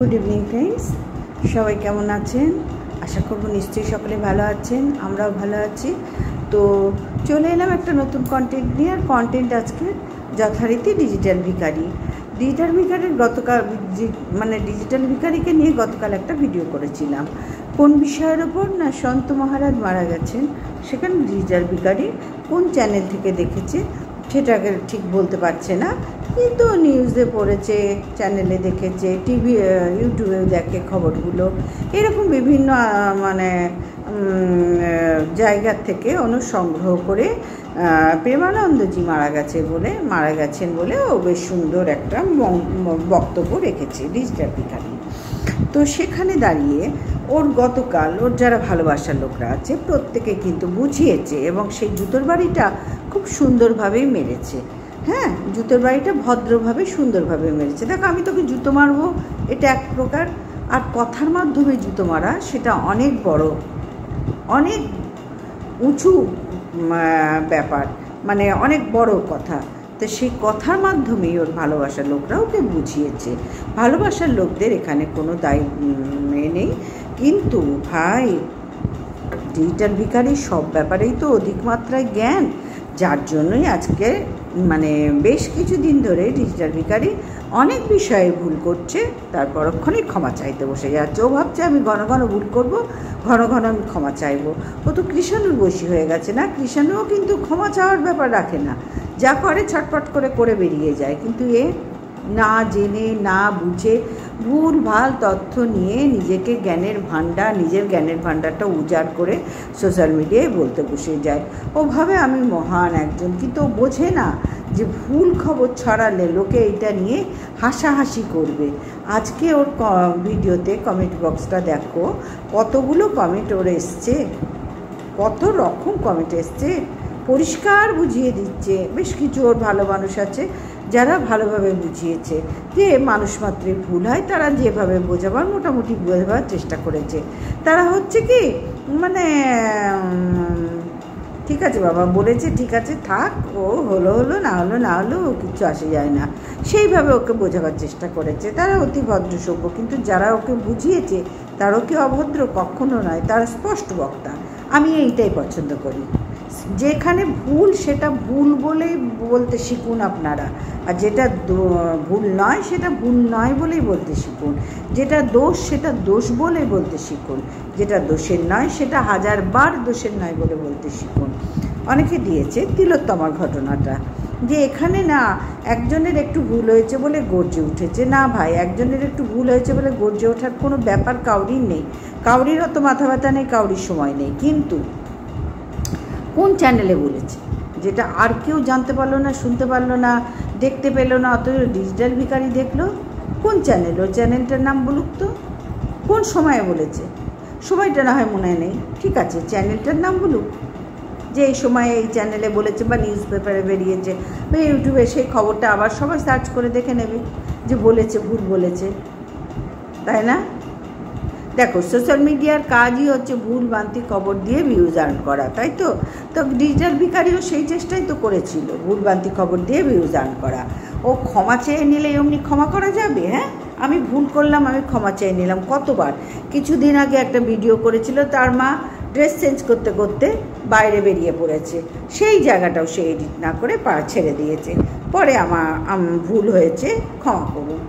Good evening friends, সবাই কেমন আছেন? আশা করব নিশ্চয়ই সকলে ভালো আছেন, আমরাও ভালো আছি। তো চলে এলাম একটা নতুন কন্টেন্ট নিয়ে। আর কন্টেন্ট আজকে যথারীতি ডিজিটাল ভিখারি। ডিজিটাল ভিখারির গতকাল ডিজিটাল ভিখারিকে নিয়ে গতকাল একটা ভিডিও করেছিলাম। কোন বিষয়ের ওপর না, সন্ত মহারাজ মারা গেছেন, সেখানে ডিজিটাল ভিখারি কোন চ্যানেল থেকে দেখেছে সেটাকে ঠিক বলতে পারছে না, কিন্তু নিউজে পড়েছে, চ্যানেলে দেখেছে, টিভি ইউটিউবেও দেখে খবরগুলো। এরকম বিভিন্ন জায়গার থেকে অনুসংগ্রহ করে প্রেমানন্দজি মারা গেছেন বলে ও বেশ সুন্দর একটা বক্তব্য রেখেছে ডিজিটাল ভিখারি। তো সেখানে দাঁড়িয়ে ওর গতকাল ওর যারা ভালোবাসার লোকরা আছে প্রত্যেকে কিন্তু বুঝিয়েছে, এবং সেই জুতোর বাড়িটা খুব সুন্দরভাবেই মেরেছে। হ্যাঁ, জুতোর বাড়িটা ভদ্রভাবে সুন্দরভাবে মেরেছে। দেখো, আমি তোকে জুতো মারবো, এটা এক প্রকার, আর কথার মাধ্যমে জুতো মারা সেটা অনেক বড়, অনেক উঁচু ব্যাপার, অনেক বড় কথা। তো সেই কথার মাধ্যমেই ওর ভালোবাসার লোকরা ওকে বুঝিয়েছে। ভালোবাসার লোকদের এখানে কোনো দায় নেই, কিন্তু ভাই ডিজিটাল ভিখারির সব ব্যাপারেই তো অধিক মাত্রায় জ্ঞান, যার জন্যই আজকে বেশ কিছুদিন ধরে ডিজিটাল ভিখারি অনেক বিষয়ে ভুল করছে, তার পরক্ষণেই ক্ষমা চাইতে বসে যাচ্ছে। ও ভাবছে আমি ঘন ঘন ভুল করব, ঘন ঘন আমি ক্ষমা চাইবো। ও তো কৃষাণুর বশী হয়ে গেছে না? কৃষাণুও কিন্তু ক্ষমা চাওয়ার ব্যাপার রাখে না, যা করে ছটপট করে বেরিয়ে যায়। কিন্তু এ না জেনে না বুঝে ভুল ভাল তথ্য নিয়ে নিজের জ্ঞানের ভাণ্ডারটা উজাড় করে সোশ্যাল মিডিয়ায় বলতে বসে যায়। ও ভাবে আমি মহান একজন, কিন্তু ও বোঝে না যে ভুল খবর ছড়ালে লোকে এটা নিয়ে হাসাহাসি করবে। আজকে ওর ভিডিওতে কমেন্ট বক্সটা দেখো, কতগুলো কমেন্ট ওর এসছে, কত রকম কমেন্ট এসছে, পরিষ্কার বুঝিয়ে দিচ্ছে। বেশ কিছু ওর ভালো মানুষ আছে যারা ভালোভাবে বুঝিয়েছে যে মানুষ মাত্রই ভুল হয়, তারা যেভাবে বোঝাবার মোটামুটি বোঝাবার চেষ্টা করেছে। তারা হচ্ছে কি ঠিক আছে বাবা বলেছে, ঠিক আছে থাক, ও হলো না হলো কিছু আসে যায় না, সেইভাবে ওকে বোঝাবার চেষ্টা করেছে। তারা অতি ভদ্র সভ্য, কিন্তু যারা ওকে বুঝিয়েছে তারাও কি অভদ্র? কখনো নয়, তারা স্পষ্ট বক্তা। আমি এইটাই পছন্দ করি। যেখানে ভুল সেটা ভুল বলেই বলতে শিখুন আপনারা, আর যেটা ভুল নয় সেটা ভুল নয় বলেই বলতে শিখুন, যেটা দোষ সেটা দোষ বলে বলতে শিখুন, যেটা দোষের নয় সেটা হাজারবার দোষের নয় বলে বলতে শিখুন। অনেকে দিয়েছে তিলোত্তমার ঘটনাটা, যে এখানে না একজনের একটু ভুল হয়েছে বলে গর্জে উঠেছে। না ভাই, একজনের একটু ভুল হয়েছে বলে গর্জে ওঠার কোনো ব্যাপার কাউরির নেই, কাউরির অত মাথা ব্যথা নেই, কাউরির সময় নেই। কিন্তু কোন চ্যানেলে বলেছে যেটা আর কেউ জানতে পারলো না, শুনতে পারলো না, দেখতে পেলো না, অথচ ডিজিটাল ভিখারি দেখলো? কোন চ্যানেল? ওই চ্যানেলটার নাম বলুক তো, কোন সময়ে বলেছে? সময়টা না হয় মনে নেই, ঠিক আছে, চ্যানেলটার নাম বলুক, যে এই সময়ে এই চ্যানেলে বলেছে, বা নিউজ পেপারে বেরিয়েছে, বা ইউটিউবে সেই খবরটা আবার সবাই সার্চ করে দেখে নেবে যে বলেছে, ভুল বলেছে, তাই না? দেখো, সোশ্যাল মিডিয়ার কাজই হচ্ছে ভুল ভ্রান্তি খবর দিয়ে ভিউজ আর্ন করা, তাই তো? তো ডিজিটাল ভিখারিও সেই চেষ্টাই তো করেছিল, ভুল ভ্রান্তি খবর দিয়ে ভিউজ আর্ন করা। ও ক্ষমা চেয়ে নিলে এমনি ক্ষমা করা যাবে? হ্যাঁ, আমি ভুল করলাম, আমি ক্ষমা চেয়ে নিলাম, কতবার। কিছুদিন আগে একটা ভিডিও করেছিল, তার মা ড্রেস চেঞ্জ করতে করতে বাইরে বেরিয়ে পড়েছে, সেই জায়গাটাও সে এডিট না করে ছেড়ে দিয়েছে, পরে আমার ভুল হয়েছে, ক্ষমা করুন।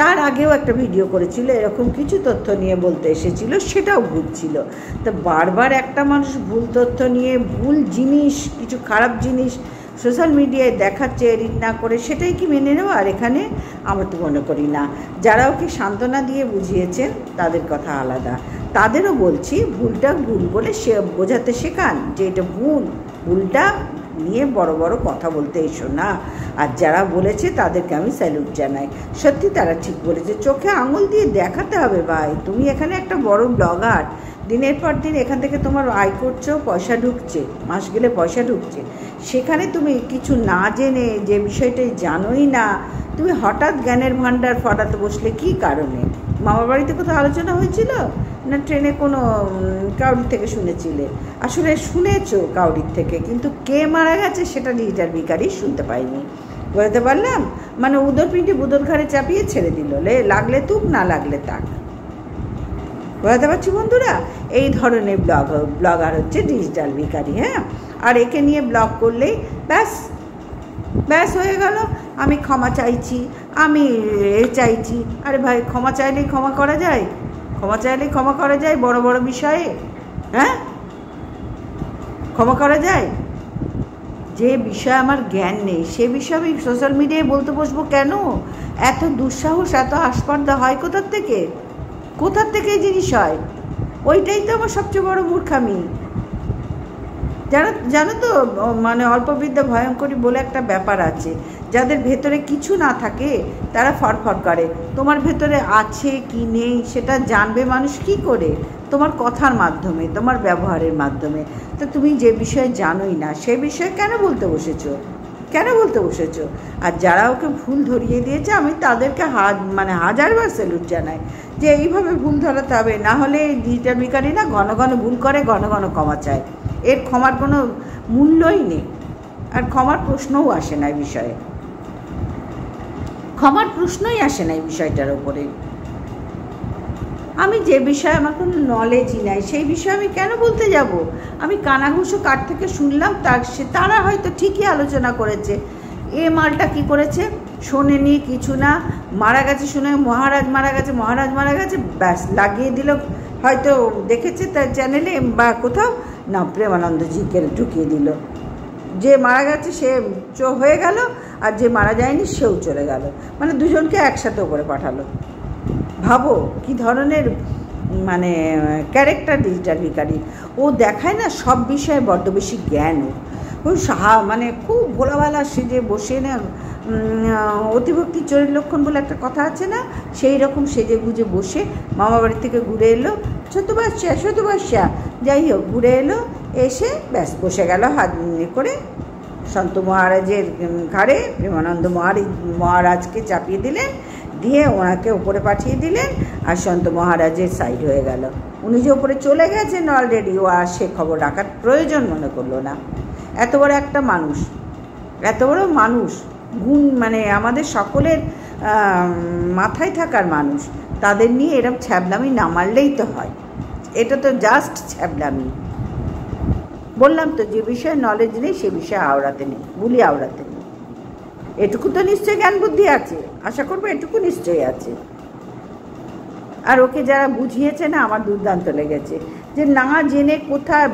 তার আগেও একটা ভিডিও করেছিল, এরকম কিছু তথ্য নিয়ে বলতে এসেছিল, সেটাও ভুল ছিল। তো বারবার একটা মানুষ ভুল তথ্য নিয়ে ভুল জিনিস, কিছু খারাপ জিনিস সোশ্যাল মিডিয়ায় দেখাচ্ছে এডিট না করে, সেটাই কি মেনে নেওয়া? আর এখানে আমরা তো মনে করি না। যারা ওকে সান্ত্বনা দিয়ে বুঝিয়েছেন তাদের কথা আলাদা, তাদেরও বলছি ভুলটা ভুল বলে বোঝাতে শেখান যে এটা ভুলটা নিয়ে বড় বড় কথা বলতে এসো না। আর যারা বলেছে তাদেরকে আমি স্যালুট জানাই, সত্যি তারা ঠিক বলেছে, চোখে আঙুল দিয়ে দেখাতে হবে। ভাই, তুমি এখানে একটা বড় ব্লগার, দিনের পর দিন এখান থেকে তোমার আয় করছো, পয়সা ঢুকছে, মাস গেলে পয়সা ঢুকছে, সেখানে তুমি কিছু না জেনে, যে বিষয়টাই জানোই না, তুমি হঠাৎ জ্ঞানের ভাণ্ডার ফটাতে বসলে কী কারণে? মামার বাড়িতে কোথাও আলোচনা হয়েছিল না ট্রেনে কোনো কাউরির থেকে শুনেছিলে? আসলে শুনেছো কাউরির থেকে, কিন্তু কে মারা গেছে সেটা ডিজিটাল ভিখারি শুনতে পাইনি। বুঝতে পারলাম? মানে উদর পিঠে বুদর ঘাড়ে চাপিয়ে ছেড়ে দিল, লাগলে তুক না লাগলে তাক। বুঝতে পারছি বন্ধুরা? এই ধরনের ব্লগার হচ্ছে ডিজিটাল ভিখারি। হ্যাঁ, আর একে নিয়ে ব্লগ করলেই ব্যাস ব্যাস হয়ে গেল, আমি ক্ষমা চাইছি, আমি চাইছি। আরে ভাই, ক্ষমা চাইলেই ক্ষমা করা যায়? ক্ষমা চাইলেই ক্ষমা করা যায় বড় বড় বিষয়ে? হ্যাঁ, ক্ষমা করা যায়? যে বিষয়ে আমার জ্ঞান নেই সে বিষয়ে আমি সোশ্যাল মিডিয়ায় বলতে বসবো কেন? এত দুঃসাহস, এত আস্পর্ধা হয় কোথার থেকে? কোথার থেকে এই জিনিস হয়? ওইটাই তো আমার সবচেয়ে বড় মূর্খামি। জানো তো, মানে অল্পবিদ্যা ভয়ঙ্করী বলে একটা ব্যাপার আছে। যাদের ভেতরে কিছু না থাকে তারা ফরফর করে। তোমার ভেতরে আছে কি নেই সেটা জানবে মানুষ কি করে? তোমার কথার মাধ্যমে, তোমার ব্যবহারের মাধ্যমে। তো তুমি যে বিষয়ে জানোই না সে বিষয়ে কেন বলতে বসেছো? কেন বলতে বসেছো? আর যারা ওকে ভুল ধরিয়ে দিয়েছে আমি তাদেরকে হাজারবার স্যালুট জানাই যে এইভাবে ভুল ধরাতে হবে। না হলে ডিজিটাল ভিখারি না ঘন ঘন ভুল করে, ঘন ঘন ক্ষমা চায়। এর ক্ষমার কোনো মূল্যই নেই, আর ক্ষমার প্রশ্নও আসে না এই বিষয়ে। ক্ষমার প্রশ্নই আসে না এই বিষয়টার উপরে। আমি যে বিষয়ে আমার কোনো নলেজই নাই সেই বিষয়ে আমি কেন বলতে যাব? আমি কানাঘুষো কার থেকে শুনলাম, তারা হয়তো ঠিকই আলোচনা করেছে। এ মালটা কি করেছে শোনেনি, কিছু না, মারা গেছে শুনে মহারাজ মারা গেছে ব্যাস লাগিয়ে দিল। হয়তো দেখেছে তার চ্যানেলে বা কোথাও, না প্রেমানন্দজিকে ঢুকিয়ে দিল। যে মারা গেছে সে হয়ে গেল, আর যে মারা যায়নি সেও চলে গেল, মানে দুজনকে একসাথে ওপরে পাঠালো। ভাবো কি ধরনের মানে ক্যারেক্টার ডিজিটাল ভিখারি। ও দেখায় না সব বিষয়ে বড্ড বেশি জ্ঞান। ও মানে খুব ভোলাভালা সেজে বসে না, অতিভক্তি চরির লক্ষণ বলে একটা কথা আছে না, সেই রকম সেজে গুজে বসে মামা বাড়ি থেকে ঘুরে এলো, ছোটো বাচ্চা যাই হোক ঘুরে এলো, এসে ব্যাস বসে গেল হাত করে সন্ত মহারাজের ঘাড়ে। প্রেমানন্দ মহারাজকে চাপিয়ে দিলেন, দিয়ে ওনাকে উপরে পাঠিয়ে দিলেন, আর সন্ত মহারাজের সাইড হয়ে গেল। উনি যে উপরে চলে গেছেন অলরেডি, ও আর সে খবর রাখার প্রয়োজন মনে করলো না। এত বড় একটা মানুষ, এত বড় মানুষ, গুণ মানে আমাদের সকলের মাথায় থাকার মানুষ, তাদের নিয়ে এরকম ছ্যাবলামি না মারলেই তো হয়। এটা তো জাস্ট ছ্যাবলামি। বললাম তো, যে বিষয়ে নলেজ নেই সে বিষয়ে আওড়াতে নেই, বুলি আওড়াতে নেই। এটুকু তো নিশ্চয়ই জ্ঞান বুদ্ধি আছে, আশা করবো এটুকু নিশ্চয়ই আছে। আর ওকে যারা বুঝিয়েছে না, আমার দুর্দান্ত লেগেছে, যে না জেনে কোথায়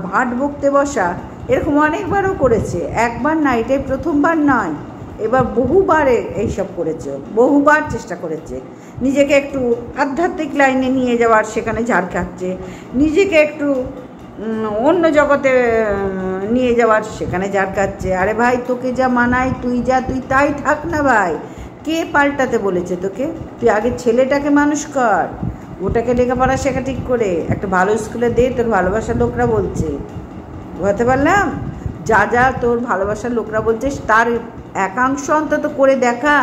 ভাট বকতে বসা, এরকম অনেকবারও করেছে। একবার না, এটাই প্রথমবার নয়, এবার বহুবার এইসব করেছে, বহুবার চেষ্টা করেছে নিজেকে একটু আধ্যাত্মিক লাইনে নিয়ে যাওয়ার, সেখানে ঝাড় খাচ্ছে। নিজেকে একটু অন্য জগতে নিয়ে যাওয়ার, সেখানে ঝাড় খাচ্ছে। আরে ভাই, তোকে যা মানায় তুই তাই থাক না ভাই। কে পাল্টাতে বলেছে তোকে? তুই আগে ছেলেটাকে মানুষ কর, ওটাকে লেখাপড়া শেখা ঠিক করে, একটা ভালো স্কুলে দে, তোর ভালোবাসার লোকরা বলছে। বুঝতে পারলাম? যা তোর ভালোবাসার লোকরা বলছে তার একাংশ অন্তত করে দেখা।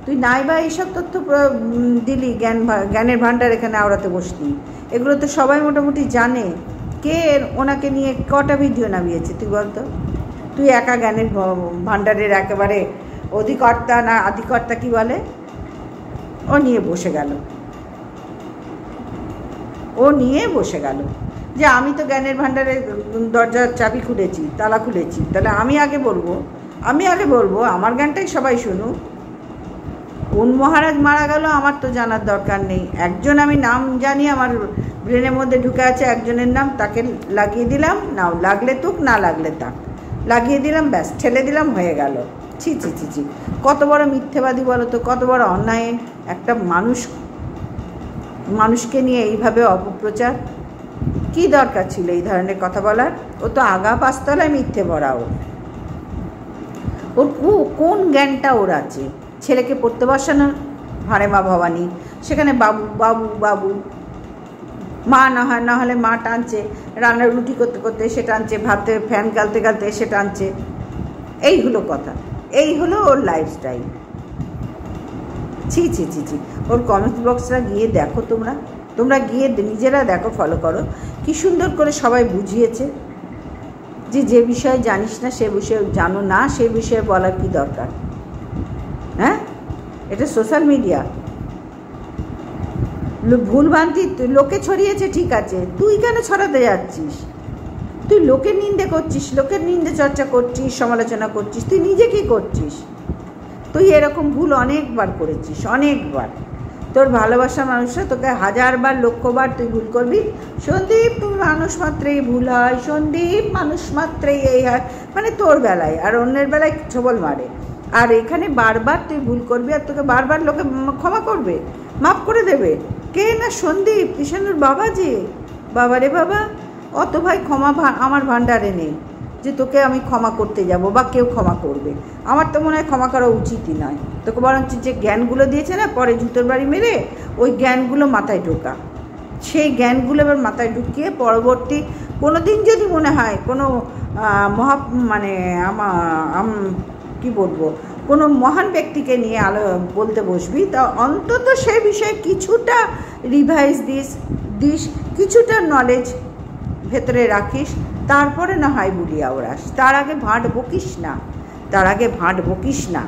তুই নাই বা এইসব তথ্য দিলি, জ্ঞানের ভাণ্ডার এখানে আওড়াতে বসলি। এগুলো তো সবাই মোটামুটি জানে। কে ওনাকে নিয়ে কটা ভিডিও নামিয়েছে তুই বলতো? তুই একা জ্ঞানের ভাণ্ডারের একেবারে অধিকর্তা না আধিকর্তা কি বলে, ও নিয়ে বসে গেল যে আমি তো জ্ঞানের ভাণ্ডারের দরজার চাবি খুলেছি, তালা খুলেছি। তাহলে আমি আগে বলবো আমার জ্ঞানটাই সবাই শুনুক। কোন মহারাজ মারা গেল আমার তো জানার দরকার নেই। একজন আমি নাম জানি, আমার ব্রেনের মধ্যে ঢুকে আছে একজনের নাম, তাকে লাগিয়ে দিলাম, নাও লাগলে তুক না লাগলে তাক, লাগিয়ে দিলাম, ব্যাস ঠেলে দিলাম, হয়ে গেল। ছি, কত বড় মিথ্যেবাদী বলো তো, কত বড় অন্যায় একটা মানুষকে নিয়ে এইভাবে অপপ্রচার। কি দরকার ছিল এই ধরনের কথা বলার? ও তো আগা পাঁচতলায় মিথ্যে ভরা। ওর কোন জ্ঞানটা ওর আছে? ছেলেকে পড়তে বসানোর, হারে মা ভবানী, সেখানে বাবু মা না হলে মা টানছে, রান্নার রুটি করতে করতে এসে টানছে, ভাতে ফ্যান গালতে এসে টানছে। এই হলো কথা, এই হলো ওর লাইফস্টাইল। ছি, ওর কমেন্ট বক্সটা গিয়ে দেখো, তোমরা গিয়ে নিজেরা দেখো, ফলো করো, কি সুন্দর করে সবাই বুঝিয়েছে যে বিষয়ে জানিস না সে বিষয়ে জানো না, সে বিষয়ে বলার কি দরকার? এটা সোশ্যাল মিডিয়া। ভুলভ্রান্তি লোকে ছড়িয়েছে, ঠিক আছে, তুই কেন ছড়াতে যাচ্ছিস? তুই লোকের নিন্দে করছিস, লোকের নিন্দে চর্চা করছিস, সমালোচনা করছিস, তুই নিজে কি করছিস? তুই এরকম ভুল অনেকবার করেছিস, অনেকবার। তোর ভালোবাসার মানুষরা তোকে হাজারবার লক্ষবার তুই ভুল করবি। সন্দীপ তুমি মানুষ মাত্রেই ভুল হয়, সন্দীপ মানুষ মাত্রেই এই হয়, মানে তোর বেলায়, আর অন্যের বেলায় ছবল মারে। আর এখানে বারবার তুই ভুল করবি, আর তোকে বারবার লোকে ক্ষমা করবে, মাফ করে দেবে কে? না সন্দীপ, কৃষ্ণুর বাবা। যে বাবা রে বাবা, অত ভাই ক্ষমা আমার ভাণ্ডারে নেই যে তোকে আমি ক্ষমা করতে যাব বা কেউ ক্ষমা করবে। আমার তো মনে হয় ক্ষমা করা উচিতই নয়। তোকে বরঞ্চ যে জ্ঞানগুলো দিয়েছে না, পরে জুতোর বাড়ি মেরে ওই জ্ঞানগুলো মাথায় ঢোকা, সেই জ্ঞানগুলো এবার মাথায় ঢুকিয়ে পরবর্তী কোনো দিন যদি মনে হয় কোনো মানে কি বলবো, কোনো মহান ব্যক্তিকে নিয়ে বলতে বসবি, তা অন্তত সে বিষয়ে কিছুটা রিভাইজ দিস, কিছুটা নলেজ ভেতরে রাখিস, তারপরে না হয় বুলিয়া ওড়াস। তার আগে ভাঁট বকিস না,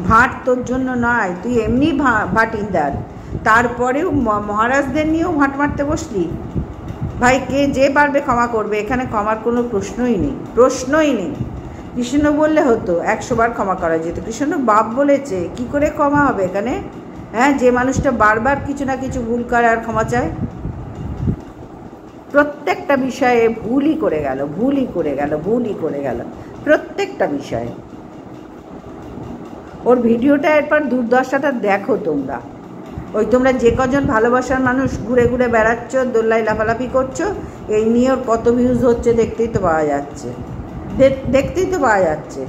ভাঁট তোর জন্য নয়, তুই এমনি ভাটিন্দার। তারপরেও মহারাজদের নিয়েও ভাঁট মারতে বসলি। ভাই, যে পারবে ক্ষমা করবে, এখানে ক্ষমার কোনো প্রশ্নই নেই। কৃষ্ণ বললে হতো, 100 বার ক্ষমা করা যেত। কৃষ্ণ বাপ বলেছে, কি করে ক্ষমা হবে এখানে? হ্যাঁ, যে মানুষটা বারবার কিছু না কিছু ভুল করে আর ক্ষমা চায়, প্রত্যেকটা বিষয়ে ভুলই করে গেল, প্রত্যেকটা বিষয়ে। ওর ভিডিওটা এরপর দুর্দশাটা দেখো তোমরা। তোমরা যে কজন ভালোবাসার মানুষ ঘুরে ঘুরে বেড়াচ্ছ, দোল্লায় লাফালাফি করছো, এই নিয়ে ওর কত ভিউজ হচ্ছে দেখতেই তো পাওয়া যাচ্ছে।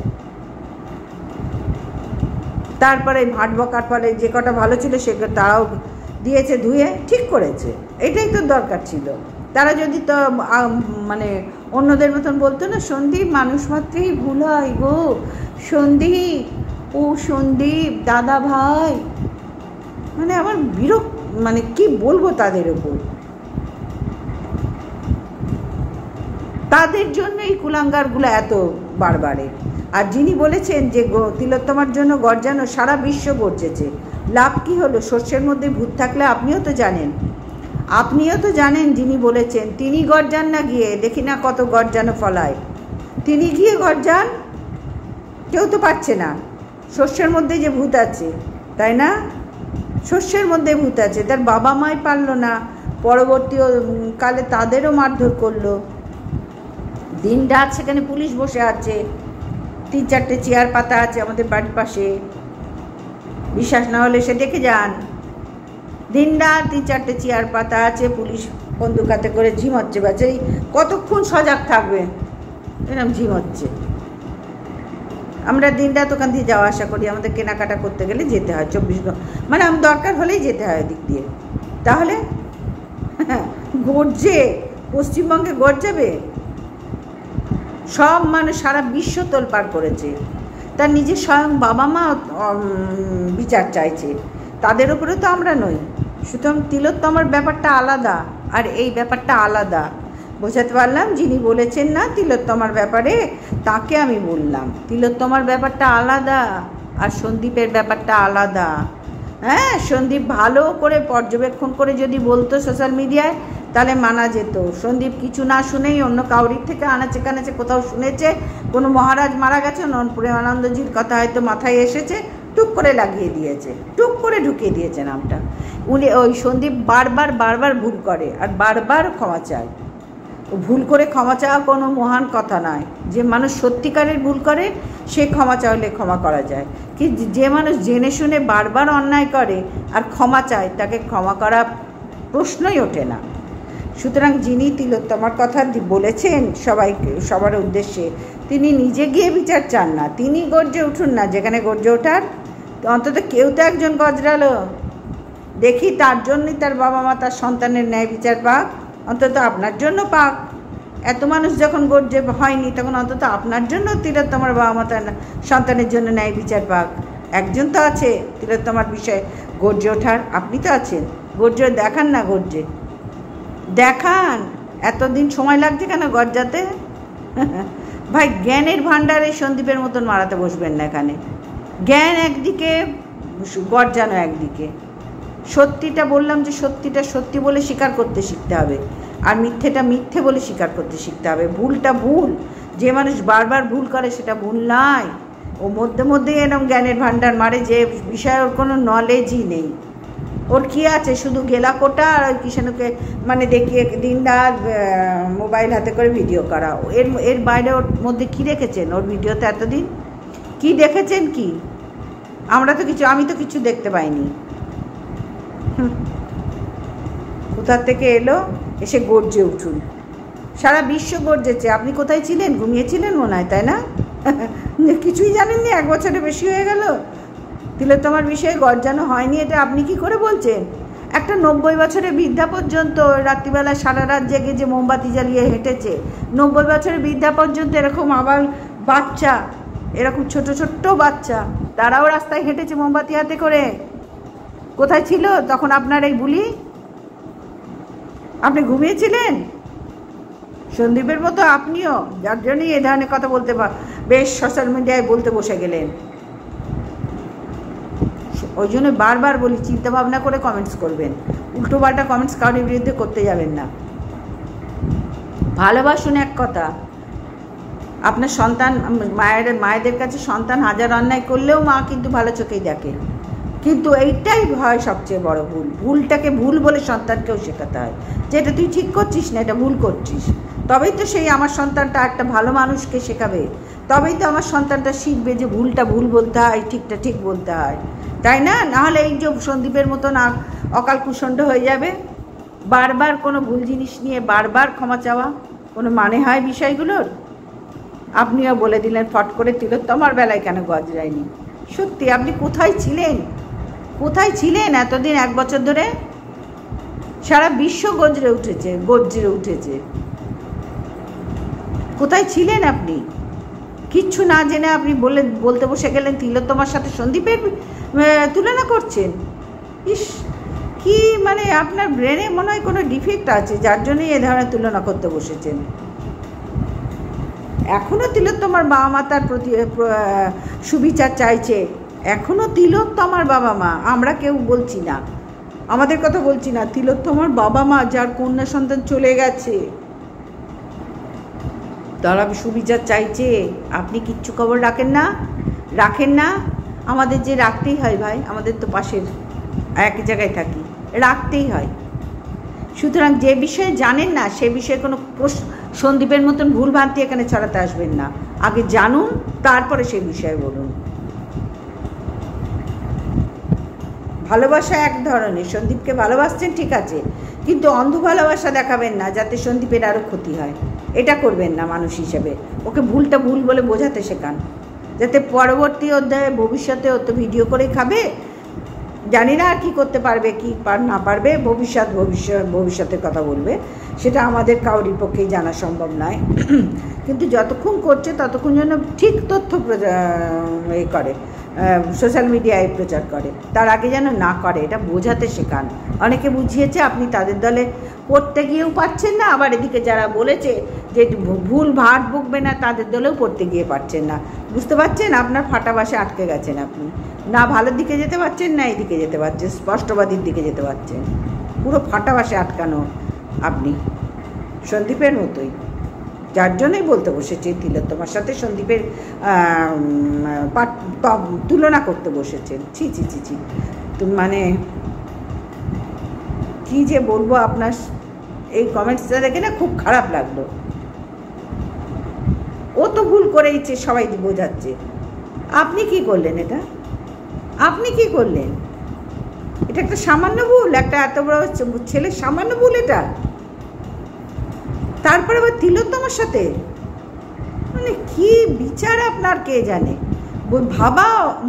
তারপরে ভাট বকার ফলে যে কটা ভালো ছিল সে তারাও দিয়েছে ধুয়ে, ঠিক করেছে। এটাই তো দরকার ছিল। তারা যদি তো মানে অন্যদের মতন বলতো না, সন্দীপ মানুষ মাত্রেই ভুল হয় গো, সন্দীপ দাদা ভাই, মানে আমার মানে কি বলবো তাদের ওপর। তাদের জন্য এই কুলাঙ্গারগুলো এত বারবারে। আর যিনি বলেছেন যে তিলোত্তমার জন্য গর্জানো, সারা বিশ্ব গর্জেছে, লাভ কি হলো? শস্যের মধ্যে ভূত থাকলে আপনিও তো জানেন যিনি বলেছেন, তিনি গর্জান না গিয়ে, দেখি না কত গর্জানো ফলায়, তিনি গিয়ে গর্জান, কেউ তো পারছে না। শস্যের মধ্যে যে ভূত আছে, তাই না? শস্যের মধ্যে ভূত আছে, তার বাবা মাই পারল না, পরবর্তী কালে তাদেরও মারধর করলো। দিন রাত সেখানে পুলিশ বসে আছে, 3-4টে চেয়ার পাতা আছে আমাদের বাড়ির পাশে, বিশ্বাস না হলে সে দেখে যান। দিন রাত 3-4টে চেয়ার পাতা আছে, পুলিশ বন্দুক হাতে করে ঝিমোচ্ছে, বাচ্চাই কতক্ষণ সজাগ থাকবে, এরকম ঝিমোচ্ছে। আমরা দিন রাত ওখান দিয়ে যাওয়া আসা করি, আমাদের কেনাকাটা করতে গেলে যেতে হয় 24 ঘন্টা, মানে আমার দরকার হলেই যেতে হয় ওদিক দিয়ে। তাহলে গর্জে, পশ্চিমবঙ্গে গর্জাবে সব মানুষ, সারা বিশ্ব তোলপাড় করেছে। তার নিজের স্বয়ং বাবা মা বিচার চাইছে, তাদের উপরে তো আমরা নই। সুতরাং তিলোত্তমার ব্যাপারটা আলাদা, আর এই ব্যাপারটা আলাদা। বোঝাতে পারলাম? যিনি বলেছেন না তিলোত্তমার ব্যাপারে, তাকে আমি বললাম তিলোত্তমার ব্যাপারটা আলাদা, আর সন্দীপের ব্যাপারটা আলাদা। হ্যাঁ, সন্দীপ ভালো করে পর্যবেক্ষণ করে যদি বলতো সোশ্যাল মিডিয়ায়, তাহলে মানা যেত। সন্দীপ কিছু না শুনেই অন্য কাউরির থেকে আনাচে কানাচে কোথাও শুনেছে, কোনো মহারাজ মারা গেছে, প্রেমানন্দজির কথা হয়তো মাথায় এসেছে, টুক করে লাগিয়ে দিয়েছে, টুক করে ঢুকিয়ে দিয়েছে নামটা। ওই সন্দীপ বারবার ভুল করে আর বারবার ক্ষমা চায়। ভুল করে ক্ষমা চাওয়া কোনো মহান কথা নয়। যে মানুষ সত্যিকারের ভুল করে সে ক্ষমা চাইলে ক্ষমা করা যায়, কি যে মানুষ জেনে শুনে বারবার অন্যায় করে আর ক্ষমা চায়, তাকে ক্ষমা করা প্রশ্নই ওঠে না। সুতরাং যিনি তিলোত্তমার কথা বলেছেন সবার উদ্দেশ্যে, তিনি নিজে গিয়ে বিচার চান না, তিনি গর্জে উঠুন না যেখানে গর্জে ওঠার। অন্তত কেউ তো একজন গজরালো, দেখি তার জন্যই তার বাবা মা তার সন্তানের ন্যায় বিচার পাক, অন্তত আপনার জন্য পাক। এত মানুষ যখন গর্জে হয়নি, তখন অন্তত আপনার জন্য তিলোত্তমার বাবা মা তার সন্তানের জন্য ন্যায় বিচার পাক। একজন তো আছে তিলোত্তমার বিষয়ে গর্জে ওঠার, আপনি তো আছেন। গর্জে দেখান না, গর্জে দেখান। এতদিন সময় লাগছে কেন গর্জাতে? ভাই, জ্ঞানের ভাণ্ডারে সন্দীপের মতন মারাতে বসবেন না এখানে। জ্ঞান একদিকে, গর্জানো একদিকে। সত্যিটা বললাম যে সত্যিটা সত্যি বলে স্বীকার করতে শিখতে হবে, আর মিথ্যেটা মিথ্যে বলে স্বীকার করতে শিখতে হবে। ভুলটা ভুল, যে মানুষ বারবার ভুল করে সেটা ভুল নয়। ও মধ্যে মধ্যে এরকম জ্ঞানের ভাণ্ডার মারে যে বিষয়ে ওর কোনো নলেজই নেই। ওর কী আছে, শুধু গেলা কোটা আর ওই কিষাণুকে মানে দেখিয়ে দিন রাত মোবাইল হাতে করে ভিডিও করা। এর বাইরে ওর মধ্যে কী রেখেছেন? ওর ভিডিওতে এতদিন কি দেখেছেন? কি আমি তো কিছু দেখতে পাইনি। কোথা থেকে এলো, এসে গর্জে উঠুন। সারা বিশ্ব গর্জেছে, আপনি কোথায় ছিলেন? ঘুমিয়েছিলেন মনে হয়, তাই না? কিছুই জানেননি, 1 বছরের বেশি হয়ে গেল তিলোত্তমার বিষয়ে গর্জানো হয়নি, এটা আপনি কি করে বলছেন? একটা 90 বছরের বৃদ্ধা পর্যন্ত রাত্রিবেলা সারা রাত জেগে যে মোমবাতি জ্বালিয়ে হেঁটেছে, 90 বছরের বৃদ্ধা পর্যন্ত এরকম আবার বাচ্চা, এরকম ছোট ছোট্ট বাচ্চা, তারাও রাস্তায় হেঁটেছে মোমবাতি হাতে করে। কোথায় ছিল তখন আপনার এই বুলি? আপনি ঘুমিয়েছিলেন সন্দীপের মতো আপনিও, যার জন্যই এ ধরনের কথা বলতে বেশ সোশ্যাল মিডিয়ায় বলতে বসে গেলেন। ওই জন্য বারবার বলি, চিন্তা ভাবনা করে কমেন্টস করবেন, উল্টোপাল্টা কমেন্টস কারোর বিরুদ্ধে করতে যাবেন না। ভালোবাসুন এক কথা। আপনার সন্তান, মায়েদের কাছে সন্তান হাজার অন্যায় করলেও মা কিন্তু ভালো চোখেই দেখে, কিন্তু এইটাই হয় সবচেয়ে বড় ভুল। ভুলটাকে ভুল বলে সন্তানকেও শেখাতে হয়, যে এটা তুই ঠিক করছিস না, এটা ভুল করছিস। তবেই তো সেই আমার সন্তানটা একটা ভালো মানুষকে শেখাবে, তবেই তো আমার সন্তানটা শিখবে যে ভুলটা ভুল বলতে হয়, ঠিকটা ঠিক বলতে হয়, তাই না? নাহলে এই যে সন্দীপের মতো না অকাল কুষণ্ড হয়ে যাবে। বারবার কোনো ভুল জিনিস নিয়ে বারবার ক্ষমা চাওয়া কোনো মানে হয় বিষয়গুলোর? আপনিও বলে দিলেন ফট করে, তিলোত্তমার বেলায় কেন গজরায়নি? সত্যি আপনি কোথায় ছিলেন? কোথায় ছিলেন এতদিন? 1 বছর ধরে সারা বিশ্ব গর্জে উঠেছে। কোথায় ছিলেন আপনি? কিচ্ছু না জেনে আপনি বলতে বসে গেলেন তিলোত্তমার সাথে সন্দীপের তুলনা করছেন। ইস, কি মানে আপনার ব্রেনে মনে হয় কোনো ডিফেক্ট আছে, যার জন্যই এ ধরনের তুলনা করতে বসেছেন। এখনও তিলোত্তমার বাবা মা তার প্রতি সুবিচার চাইছে, এখনও তিলোত্তমার বাবা মা, আমরা কেউ বলছি না, আমাদের কথা বলছি না, তিলোত্তমার বাবা মা যার কন্যা সন্তান চলে গেছে তারা সুবিচার চাইছে। আপনি কিচ্ছু খবর রাখেন না? আমাদের যে রাখতেই হয় ভাই, আমাদের তো পাশের এক জায়গায় থাকি, রাখতেই হয়। সুতরাং যে বিষয়ে জানেন না সে বিষয়ে কোনো সন্দীপের মতন ভুলভ্রান্তি এখানে ছড়াতে আসবেন না। আগে জানুন, তারপরে সেই বিষয়ে বলুন। ভালোবাসা এক ধরনের, সন্দীপকে ভালোবাসছেন ঠিক আছে, কিন্তু অন্ধ ভালোবাসা দেখাবেন না যাতে সন্দীপের আরও ক্ষতি হয়। এটা করবেন না মানুষ হিসেবে। ওকে ভুলটা ভুল বলে বোঝাতে শেখান, যাতে পরবর্তী অধ্যায়ে ভবিষ্যতে ও তো ভিডিও করেই খাবে। জানি না আর কী করতে পারবে, কি না পারবে, ভবিষ্যতের কথা বলবে, সেটা আমাদের কারোর পক্ষেই জানা সম্ভব নয়। কিন্তু যতক্ষণ করছে ততক্ষণ যেন ঠিক তথ্য করে, সোশ্যাল মিডিয়ায় প্রচার করে, তার আগে যেন না করে, এটা বোঝাতে শেখান। অনেকে বুঝিয়েছে, আপনি তাদের দলে পড়তে গিয়েও পারছেন না, আবার এদিকে যারা বলেছে যে ভুল ভাট বকবে না তাদের দলেও পড়তে গিয়ে পারছেন না। বুঝতে পারছেন? আপনার ফাটা বাসে আটকে গেছেন আপনি, না ভালোর দিকে যেতে পারছেন না এইদিকে যেতে পারছেন, স্পষ্টবাদীর দিকে যেতে পারছেন, পুরো ফাটা বাসে আটকানো আপনি, সন্দীপের মতোই। যার জন্যই বলতে বসেছে তিলোত্তমার সাথে সন্দীপের তুলনা করতে বসেছেন। ছি ছি ছি ছি, মানে কী যে বলবো, আপনার এই কমেন্টসটা দেখে না খুব খারাপ লাগলো। ও তো ভুল করেইছে, সবাই বোঝাচ্ছে। আপনি কি করলেন? আপনি কি করলেন? এটা একটা সামান্য ভুল, একটা এত বড় ছেলের সামান্য ভুল এটা, তারপরে আবার তিলোত্তমার সাথে, মানে কি বিচার আপনার কে জানে।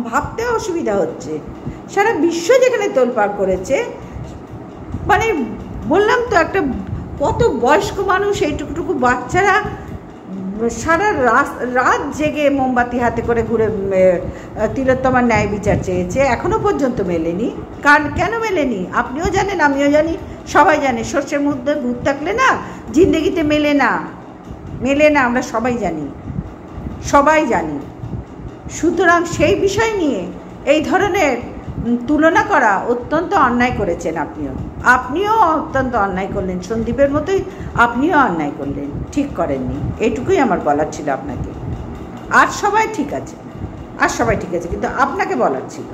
ভাবতে অসুবিধা হচ্ছে। সারা বিশ্ব যেখানে তোলপাড় করেছে, মানে বললাম তো, একটা কত বয়স্ক মানুষ, এইটুকু বাচ্চারা সারা রাত জেগে মোমবাতি হাতে করে ঘুরে তিলোত্তমার ন্যায় বিচার চেয়েছে, এখনও পর্যন্ত মেলেনি। কেন মেলেনি? আপনিও জানেন, আমিও জানি, সবাই জানে। সর্ষের মধ্যে ভূত থাকলে না জিন্দেগিতে মেলে না, আমরা সবাই জানি। সুতরাং সেই বিষয় নিয়ে এই ধরনের তুলনা করা অত্যন্ত অন্যায় করেছেন। আপনিও অত্যন্ত অন্যায় করলেন, সন্দীপের মতোই আপনিও অন্যায় করলেন, ঠিক করেননি। এটুকুই আমার বলার ছিল আপনাকে। আর সবাই ঠিক আছে, কিন্তু আপনাকে বলার ছিল,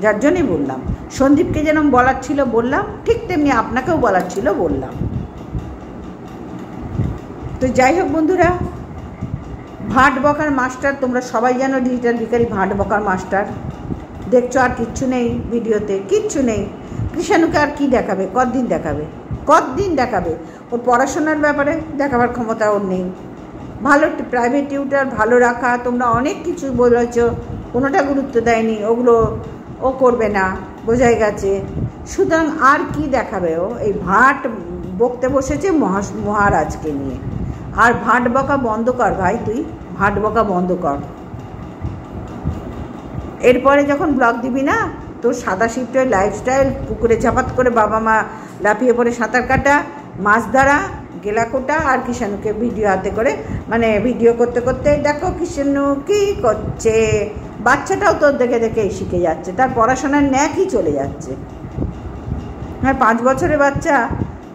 যার জন্যই বললাম। সন্দীপকে যেরকম বলার ছিল বললাম, ঠিক তেমনি আপনাকেও বলার ছিল বললাম। তো যাই হোক বন্ধুরা, ভাট বকার মাস্টার তোমরা সবাই জানো, ডিজিটাল ভিখারি ভাট বকার মাস্টার। দেখছো আর কিচ্ছু নেই ভিডিওতে, কিচ্ছু নেই। কৃষাণুকে আর কি দেখাবে? কতদিন দেখাবে? ওর পড়াশোনার ব্যাপারে দেখাবার ক্ষমতা ওর নেই। ভালো প্রাইভেট টিউটার ভালো রাখা, তোমরা অনেক কিছু বলেছ, কোনোটা গুরুত্ব দেয়নি, ওগুলো ও করবে না, বোঝাই গেছে। সুতরাং আর কি দেখাবে ও? এই ভাট বকতে বসেছে মহারাজকে নিয়ে। আর ভাট বকা বন্ধ কর ভাই, তুই ভাট বকা বন্ধ কর। এরপরে যখন ব্লগ দিবি না, তোর সাদা শিফটের লাইফস্টাইল, পুকুরে ঝাপাত করে বাবা মা লাফিয়ে পড়ে সাঁতার কাটা, মাছ ধরা, গেলাকোটা, আর কৃষাণুকে ভিডিও হাতে করে, মানে ভিডিও করতে করতে দেখো কৃষাণু কী করছে। বাচ্চাটাও তোর দেখে দেখেই শিখে যাচ্ছে, তার পড়াশোনার ন্যাকই চলে যাচ্ছে। হ্যাঁ, 5 বছরের বাচ্চা,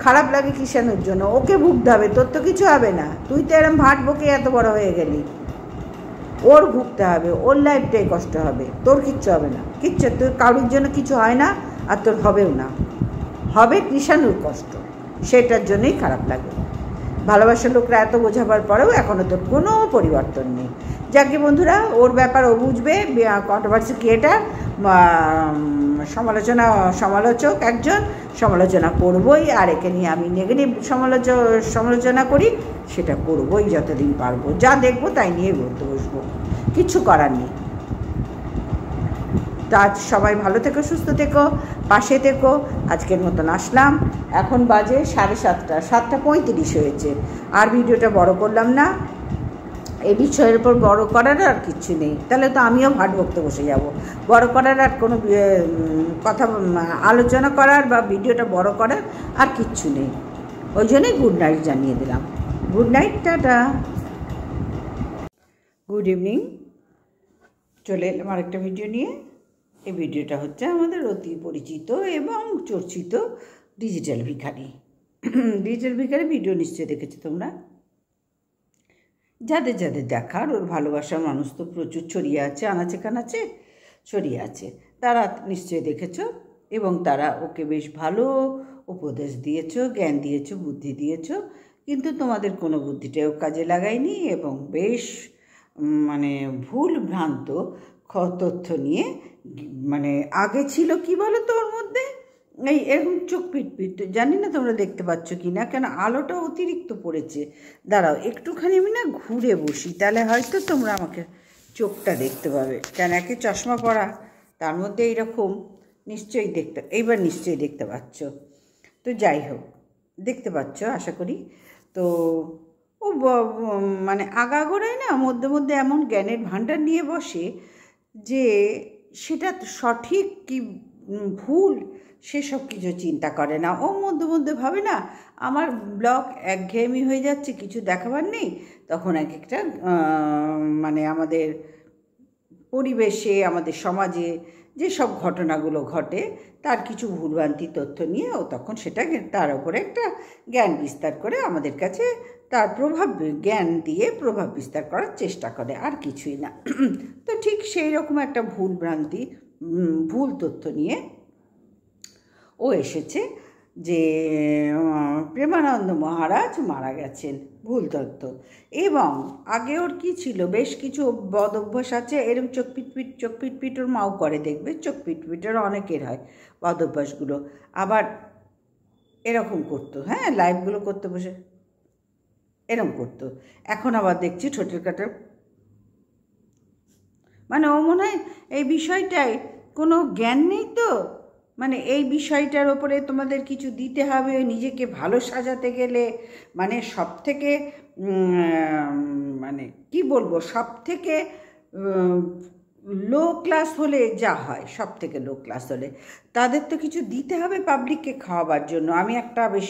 খারাপ লাগে কৃষাণুর জন্য। ওকে ভুগতে হবে, তোর তো কিছু হবে না। তুই তো এরম ভাট বকে এত বড় হয়ে গেলি, ওর ভুগতে হবে, ওর লাইফটাই কষ্ট হবে, তোর কিচ্ছু হবে না। তোর কারোর জন্য কিছু হয় না, আর তোর হবেও না। হবে কৃষাণুর কষ্ট, সেটার জন্যই খারাপ লাগে। ভালোবাসার লোকরা এত বোঝাবার পরেও এখনও তোর কোনো পরিবর্তন নেই। যাকে বন্ধুরা, ওর ব্যাপার ও বুঝবে। কন্ট্রোভার্সি ক্রিয়েটার, সমালোচক একজন, সমালোচনা করবই। আর একে নিয়ে আমি নেগেটিভ সমালোচনা করি, সেটা করবই যতদিন পারবো। যা দেখবো তাই নিয়ে বলতে বসবো, কিচ্ছু করার নেই। তা আজ সবাই ভালো থেকো, সুস্থ থেকো, পাশে থেকো। আজকের মতন আসলাম। এখন বাজে 7:30, 7:35 হয়েছে। আর ভিডিওটা বড় করলাম না, এই বিষয়ের উপর বড় করার আর কিচ্ছু নেই। তাহলে তো আমিও ভাট বকতে বসে যাব। বড় করার আর কোনো কথা, আলোচনা করার বা ভিডিওটা বড় করার আর কিচ্ছু নেই। ওই জন্যই গুড নাইট জানিয়ে দিলাম। Good night, tata, good evening. চলে এলাম আরেকটা ভিডিও নিয়ে। এই ভিডিওটা হচ্ছে আমাদের অতি পরিচিত এবং চর্চিত ডিজিটাল ভিখারি। ডিজিটাল ভিখারি ভিডিও নিশ্চয়ই দেখেছো তোমরা। যাদের যাদের দেখার, ওর ভালোবাসার মানুষ তো প্রচুর ছড়িয়ে আছে, আনাচে কানাচে ছড়িয়ে আছে, তারা নিশ্চয়ই দেখেছ। এবং তারা ওকে বেশ ভালো উপদেশ দিয়েছ, জ্ঞান দিয়েছ, বুদ্ধি দিয়েছ। কিন্তু তোমাদের কোনো বুদ্ধিটাও কাজে লাগায়নি এবং বেশ মানে ভুল ভ্রান্ত তথ্য নিয়ে, মানে আগে ছিল কি বলো তো ওর মধ্যে, এই এরকম চোখ পিটপিট, জানি না তোমরা দেখতে পাচ্ছ কি না, কেন আলোটা অতিরিক্ত পড়েছে। দাঁড়াও একটুখানি আমি না ঘুরে বসি, তাহলে হয়তো তোমরা আমাকে চোখটা দেখতে পাবে। কেন একে চশমা পরা, তার মধ্যে এইরকম নিশ্চয়ই এইবার নিশ্চয়ই দেখতে পাচ্ছ। তো যাই হোক, দেখতে পাচ্ছ আশা করি। তো ও মানে আগাগোড়ায় না মধ্যে মধ্যে এমন জ্ঞানের ভাণ্ডার নিয়ে বসে যে সেটা সঠিক কি ভুল সেসব কিছু চিন্তা করে না। ও মধ্যে মধ্যে ভাবে না আমার ব্লগ একঘেয়েমি হয়ে যাচ্ছে, কিছু দেখাবার নেই, তখন এক একটা মানে আমাদের পরিবেশে, আমাদের সমাজে যেসব ঘটনাগুলো ঘটে তার কিছু ভুলভ্রান্তি তথ্য নিয়ে ও তখন সেটা তার উপরে একটা জ্ঞান বিস্তার করে আমাদের কাছে তার জ্ঞান দিয়ে প্রভাব বিস্তার করার চেষ্টা করে, আর কিছুই না। তো ঠিক সেই রকম একটা ভুল তথ্য নিয়ে ও এসেছে যে প্রেমানন্দ মহারাজ মারা গেছেন, ভুল তথ্য। এবং আগে ওর কী ছিল, বেশ কিছু বদ অভ্যাস আছে, এরকম চোখ পিটপিট ওর মাও করে, দেখবে চোখ পিটপিটের অনেকের হয় বদ অভ্যাসগুলো। আবার এরকম করতো, হ্যাঁ, লাইভগুলো করতে বসে এরকম করতো। এখন আবার দেখছি ঠোঁটের কাটার, মানে ও মনে হয় এই বিষয়টায় কোনো জ্ঞান নেই। তো মানে এই বিষয়টার ওপরে তোমাদের কিছু দিতে হবে, নিজেকে ভালো সাজাতে গেলে, মানে সব থেকে মানে কি বলবো, সব থেকে লো ক্লাস হলে যা হয়, সব থেকে লো ক্লাস হলে তাদের তো কিছু দিতে হবে পাবলিককে খাওয়াবার জন্য। আমি একটা বেশ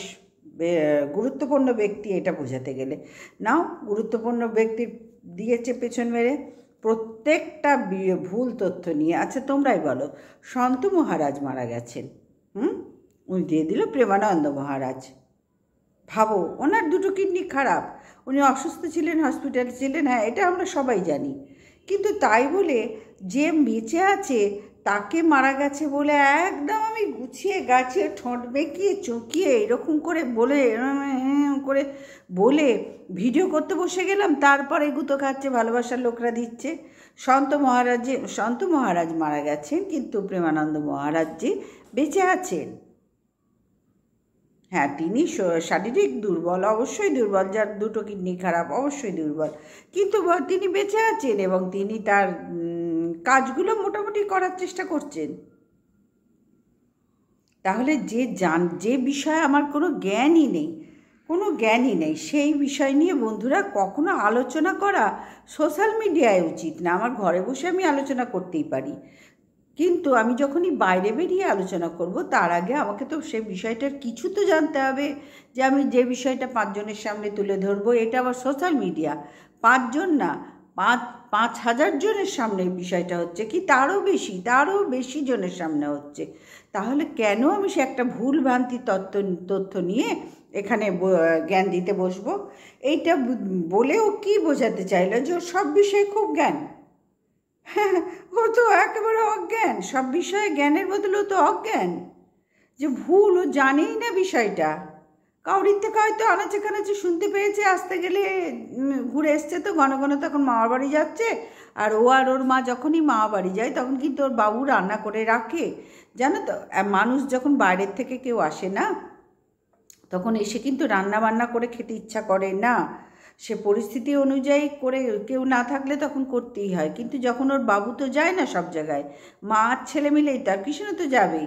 গুরুত্বপূর্ণ ব্যক্তি, এটা বোঝাতে গেলে নাও, গুরুত্বপূর্ণ ব্যক্তি দিয়েছে পেছন মেরে প্রত্যেকটা ভুল তথ্য নিয়ে। আচ্ছা তোমরাই বলো, সন্ত মহারাজ মারা গেছেন, উনি দিয়ে দিল প্রেমানন্দ মহারাজ। ভাবো, ওনার দুটো কিডনি খারাপ, উনি অসুস্থ ছিলেন, হসপিটালে ছিলেন, হ্যাঁ এটা আমরা সবাই জানি। কিন্তু তাই বলে যে বেঁচে আছে তাকে মারা গেছে বলে একদম আমি গুছিয়ে গাছিয়ে ঠোঁট বেঁকিয়ে চুকিয়ে এরকম করে বলে ভিডিও করতে বসে গেলাম, তারপরে গুতো খাচ্ছে, ভালোবাসার লোকরা দিচ্ছে। সন্ত মহারাজ মারা গেছেন, কিন্তু প্রেমানন্দ মহারাজ যে বেঁচে আছেন। হ্যাঁ, তিনি শারীরিক দুর্বল, অবশ্যই দুর্বল, যার দুটো কিডনি খারাপ অবশ্যই দুর্বল, কিন্তু তিনি বেঁচে আছেন এবং তিনি তার কাজগুলো মোটামুটি করার চেষ্টা করছেন। তাহলে যে বিষয়ে আমার কোনো জ্ঞানই নেই সেই বিষয় নিয়ে বন্ধুরা কখনো আলোচনা করা সোশ্যাল মিডিয়ায় উচিত না। আমার ঘরে বসে আমি আলোচনা করতেই পারি, কিন্তু আমি যখনই বাইরে বেরিয়ে আলোচনা করব তার আগে আমাকে তো সেই বিষয়টার কিছু তো জানতে হবে, যে আমি যে বিষয়টা 5 জনের সামনে তুলে ধরবো, এটা আবার সোশ্যাল মিডিয়া, 5 জন না, 5,000 জনের সামনে বিষয়টা হচ্ছে, কি তারও বেশি জনের সামনে হচ্ছে। তাহলে কেন আমি সে একটা ভুল ভ্রান্তি তথ্য নিয়ে এখানে জ্ঞান দিতে বসবো? এইটা বলেও কি বোঝাতে চাইলো যে ওর সব বিষয়ে খুব জ্ঞান? হ্যাঁ, ও তো একেবারে অজ্ঞান, সব বিষয়ে জ্ঞানের বদলে তো অজ্ঞান, যে ভুল, ও জানেই না বিষয়টা। কাউরির থেকে হয়তো আনাচে কানাচে শুনতে পেয়েছে, আসতে গেলে ঘুরে এসছে তো ঘন ঘন, তখন মামার বাড়ি যাচ্ছে, আর ওর মা যখনই মামা বাড়ি যায় তখন কিন্তু ওর বাবু রান্না করে রাখে। জানো তো, মানুষ যখন বাইরের থেকে কেউ আসে না, তখন এসে কিন্তু রান্না বান্না করে খেতে ইচ্ছা করে না, সে পরিস্থিতি অনুযায়ী করে, কেউ না থাকলে তখন করতেই হয়। কিন্তু যখন ওর বাবু তো যায় না সব জায়গায়, মা আর ছেলে মিলেই, তার কৃষ্ণ তো যাবেই,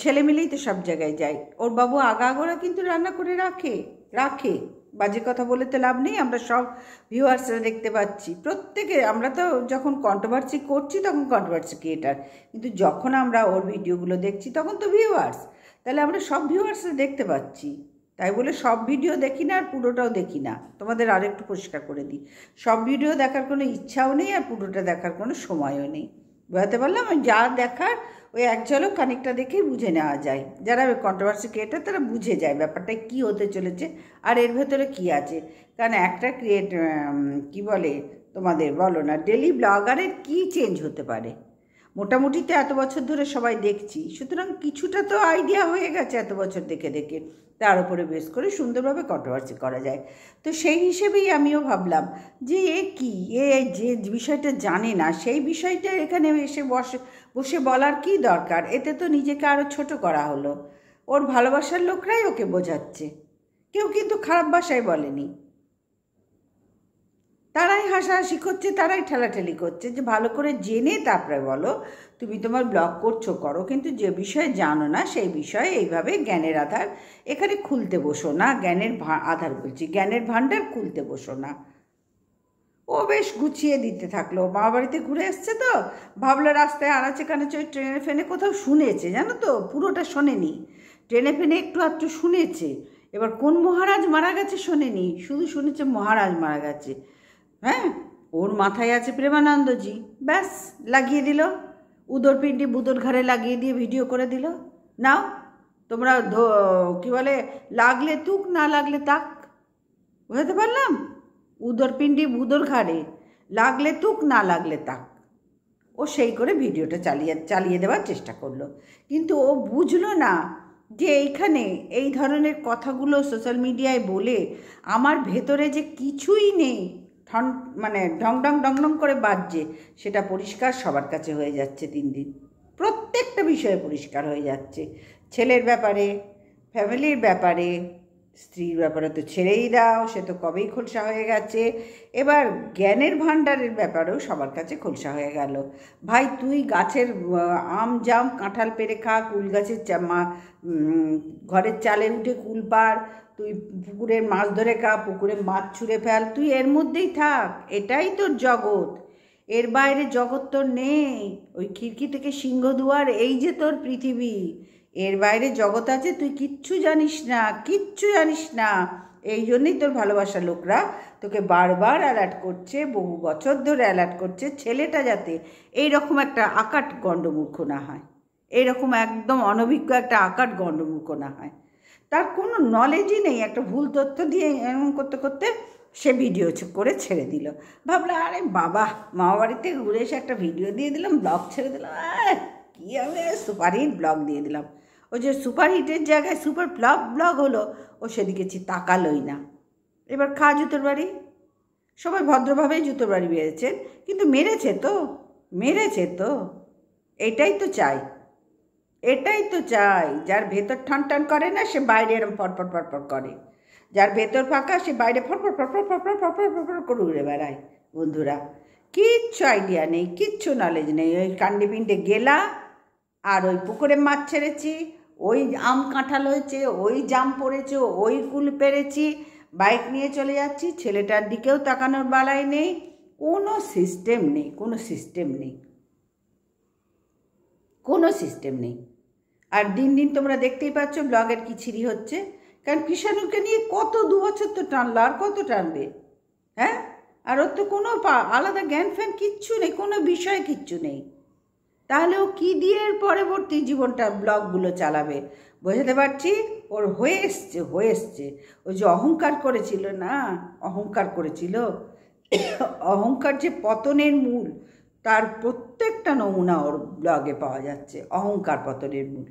ছেলে মিলেই তো সব জায়গায় যায়, ওর বাবু আগাগোড়া কিন্তু রান্না করে রাখে। বাজে কথা বলে তো লাভ নেই, আমরা সব ভিউয়ার্সরা দেখতে পাচ্ছি, প্রত্যেকে। আমরা তো যখন কন্ট্রোভার্সি করছি তখন কন্ট্রোভার্সি ক্রিয়েটার, কিন্তু যখন আমরা ওর ভিডিওগুলো দেখছি তখন তো ভিউয়ার্স, তাহলে আমরা সব ভিউয়ার্সরা দেখতে পাচ্ছি। তাই বলে সব ভিডিও দেখি না আর পুরোটাও দেখি না, তোমাদের আরেকটু পরিষ্কার করে দিই, সব ভিডিও দেখার কোনো ইচ্ছাও নেই আর পুরোটা দেখার কোনো সময়ও নেই। বুঝতে পারলাম? যা দেখার ওই এক ঝলক খানিকটা দেখেই বুঝে নেওয়া যায়। যারা কন্ট্রোভার্সি ক্রিয়েটার তারা বুঝে যায় ব্যাপারটা কী হতে চলেছে আর এর ভেতরে কী আছে। কারণ একটা কী বলে তোমাদের, বলো না, ডেলি ব্লগারের কী চেঞ্জ হতে পারে? মোটামুটি তো এত বছর ধরে সবাই দেখছি, সুতরাং কিছুটা তো আইডিয়া হয়ে গেছে এত বছর দেখে দেখে, তার উপরে বেস করে সুন্দরভাবে কন্ট্রোভার্সি করা যায়। তো সেই হিসেবেই আমিও ভাবলাম যে যে বিষয়টা জানে না সেই বিষয়টা এখানে এসে বসে বলার কি দরকার? এতে তো নিজেকে আরও ছোট করা হলো। ওর ভালোবাসার লোকরাই ওকে বোঝাচ্ছে, কেউ কিন্তু খারাপ ভাষায় বলেনি, তারাই হাসাহাসি করছে, তারাই ঠেলাঠেলি করছে, যে ভালো করে জেনে তারপরে বলো, তুমি তোমার ব্লগ করো, কিন্তু যে বিষয়ে জানো না সেই বিষয়ে এইভাবে জ্ঞানের আধার এখানে খুলতে বসো না, জ্ঞানের ভাণ্ডার খুলতে বসো না। ও বেশ গুছিয়ে দিতে থাকলো, মামা বাড়িতে ঘুরে এসছে তো, ভাবলো রাস্তায় আনাচে কানাচে ট্রেনে ফেনে কোথাও শুনেছে, জানো তো, পুরোটা শোনেনি, ট্রেনে ফেনে একটু আধটু শুনেছে। এবার কোন মহারাজ মারা গেছে শোনেনি, শুধু শুনেছে মহারাজ মারা গেছে। হ্যাঁ, ওর মাথায় আছে প্রেমানন্দজি, ব্যাস লাগিয়ে দিল, উদরপিণ্ডি বুদর ঘাড়ে লাগিয়ে দিয়ে ভিডিও করে দিল। নাও তোমরা কী বলে, লাগলে তুক না লাগলে তাক। বুঝতে পারলাম? উদরপিণ্ডি বুদর ঘাড়ে, লাগলে তুক না লাগলে তাক। ও সেই করে ভিডিওটা চালিয়ে দেওয়ার চেষ্টা করলো, কিন্তু ও বুঝলো না যে এইখানে এই ধরনের কথাগুলো সোশ্যাল মিডিয়ায় বলে আমার ভেতরে যে কিছুই নেই, মানে ঢং ঢং করে বাজছে, সেটা পরিষ্কার সবার কাছে হয়ে যাচ্ছে। দিন প্রত্যেকটা বিষয়ে পরিষ্কার হয়ে যাচ্ছে, ছেলের ব্যাপারে, ফ্যামিলির ব্যাপারে, স্ত্রীর ব্যাপারে তো ছেড়েই দাও, সে তো কবেই খোলসা হয়ে গেছে। এবার জ্ঞানের ভাণ্ডারের ব্যাপারেও সবার কাছে খোলসা হয়ে গেল। ভাই তুই গাছের আম জাম কাঁঠাল পেড়ে খা, কুল গাছের ঘরের চালে উঠে কুল পাড়, তুই পুকুরের মাছ ধরে খা, পুকুরে মাছ ছুঁড়ে ফেল, তুই এর মধ্যেই থাক, এটাই তোর জগৎ, এর বাইরে জগৎ তোর নেই। ওই খিড়কি থেকে সিংহদুয়ার এই যে তোর পৃথিবী, এর বাইরে জগৎ আছে, তুই কিচ্ছু জানিস না। এই জন্যই তোর ভালোবাসার লোকরা তোকে বারবার অ্যালার্ট করছে, বহু বছর ধরে অ্যালার্ট করছে, ছেলেটা যাতে এইরকম একটা আকাট গণ্ডমূর্খ না হয়, এইরকম একদম অনভিজ্ঞ একটা আকাট গণ্ডমূর্খ না হয়। তার কোনো নলেজই নেই, একটা ভুল তথ্য দিয়ে এমন করতে করতে সে ভিডিও করে ছেড়ে দিল। ভাবলাম আরে বাবা, মামাবাড়ি থেকে ঘুরে এসে একটা ভিডিও দিয়ে দিলাম, ব্লগ ছেড়ে দিলাম, কী হবে, সুপারহিট ব্লগ দিয়ে দিলাম। ওই যে সুপারহিটের জায়গায় সুপার ব্লগ হলো, ও সেদিকে তাকালোই না। এবার খা জুতোর বাড়ি। সবাই ভদ্রভাবেই জুতোর বাড়ি বেড়েছেন, কিন্তু মেরেছে তো। এটাই তো চাই। যার ভেতর ঠান করে না, সে বাইরে এরম ফটফট করে। যার ভেতর ফাঁকা, সে বাইরে ফটফট করে উড়ে বেড়ায়। বন্ধুরা, কিচ্ছু আইডিয়া নেই, কিচ্ছু নলেজ নেই। ওই কাণ্ডে পিণ্ডে গেলা, আর ওই পুকুরে মাছ ছেড়েছি, ওই আম কাঁঠাল হয়েছে, ওই জাম পড়েছে, ওই কুল পেরেছি, বাইক নিয়ে চলে যাচ্ছি, ছেলেটার দিকেও তাকানোর বালাই নেই, কোনো সিস্টেম নেই। আর দিন তোমরা দেখতেই পাচ্ছ ব্লগের কি ছিরি হচ্ছে। কারণ কৃষাণুকে নিয়ে কত 2 বছর তো টানলো, আর কত টানবে? হ্যাঁ, আর ওর তো কোনো আলাদা জ্ঞান ফ্যান কিচ্ছু নেই, কোনো বিষয় কিচ্ছু নেই। তাহলে ও কী দিয়ে এর পরবর্তী জীবনটা ব্লগগুলো চালাবে? বোঝাতে পারছি, ওর হয়ে এসছে। ও যে অহংকার করেছিল, অহংকার যে পতনের মূল, তার প্রত্যেকটা নমুনা ওর ব্লগে পাওয়া যাচ্ছে। অহংকার পতনের মূল।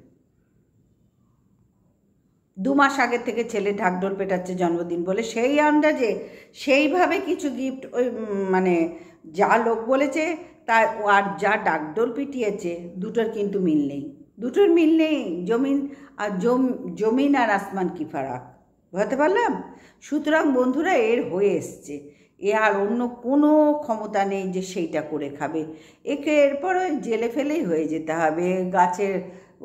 2 মাস আগে থেকে ছেলে ঢাকঢোল পেটাচ্ছে জন্মদিন বলে, সেই আন্দাজে সেইভাবে কিছু গিফট, ওই মানে যা লোক বলেছে তা, আর যা ডাকডোল পিটিয়েছে, দুটোর কিন্তু মিল নেই। জমিন আর আসমান কি ফারাক, বুঝতে পারলাম? সুতরাং বন্ধুরা, এর হয়ে এসছে, এ আর অন্য কোনো ক্ষমতা নেই যে সেইটা করে খাবে। একে এরপর ওই জেলে ফেলেই হয়ে যেতে হবে। গাছের,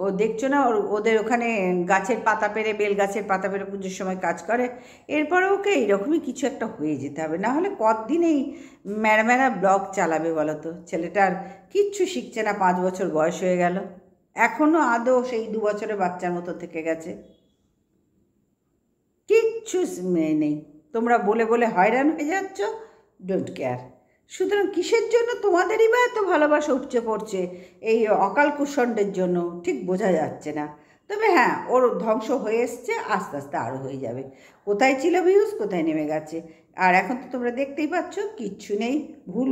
ও দেখছো না, ওদের ওখানে গাছের পাতা পেরে, বেল গাছের পাতা পেরে পুজোর সময় কাজ করে। এরপরে ওকে এইরকমই কিছু একটা হয়ে যেতে হবে, না হলে কতদিন এই ম্যাড়া ব্লগ চালাবে বলো তো? ছেলেটার কিচ্ছু শিখছে না, 5 বছর বয়স হয়ে গেল, এখনও আদৌ সেই 2 বছরের বাচ্চার মতো থেকে গেছে, কিচ্ছু নেই। তোমরা বলে হয়রান হয়ে যাচ্ছ, ডোন্ট কেয়ার। সুতরাং কিসের জন্য তোমাদেরই বা এত ভালোবাসা উপচে পড়ছে? এই অকাল কুষণ্ডের জন্য, ঠিক বোঝা যাচ্ছে না। তবে হ্যাঁ, ওর ধ্বংস হয়ে এসছে, আস্তে আস্তে আরও হয়ে যাবে। কোথায় ছিল ভিউজ, কোথায় নেমে গেছে। আর এখন তো তোমরা দেখতেই পাচ্ছ, কিচ্ছু নেই, ভুল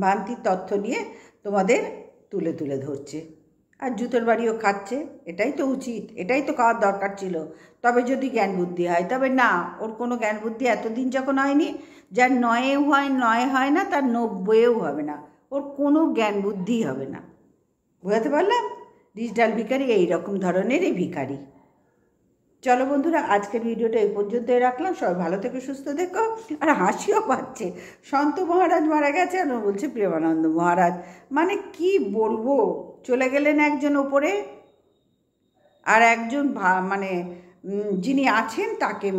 ভ্রান্তি তথ্য নিয়ে তোমাদের তুলে ধরছে। আর জুতোর বাড়িও খাচ্ছে, এটাই তো উচিত, এটাই তো খাওয়ার দরকার ছিল। তবে যদি জ্ঞান বুদ্ধি হয়, তবে না, ওর কোনো জ্ঞান বুদ্ধি এতদিন যখন হয়নি, যার 9 হয় না, তার 90-এও হবে না। ওর কোনো জ্ঞান বুদ্ধিই হবে না, বুঝাতে পারলাম? ডিজিটাল ভিখারি এইরকম ধরনেরই ভিখারি। চলো বন্ধুরা, আজকের ভিডিওটা এই পর্যন্তই রাখলাম। সবাই ভালো থেকে সুস্থ দেখো। আর হাসিও পাচ্ছে, সন্ত মহারাজ মারা গেছে আর বলছে প্রেমানন্দ মহারাজ, মানে কি বলবো, চলে গেলেন একজন ওপরে, আর একজন মানে যিনি আছেন তাকে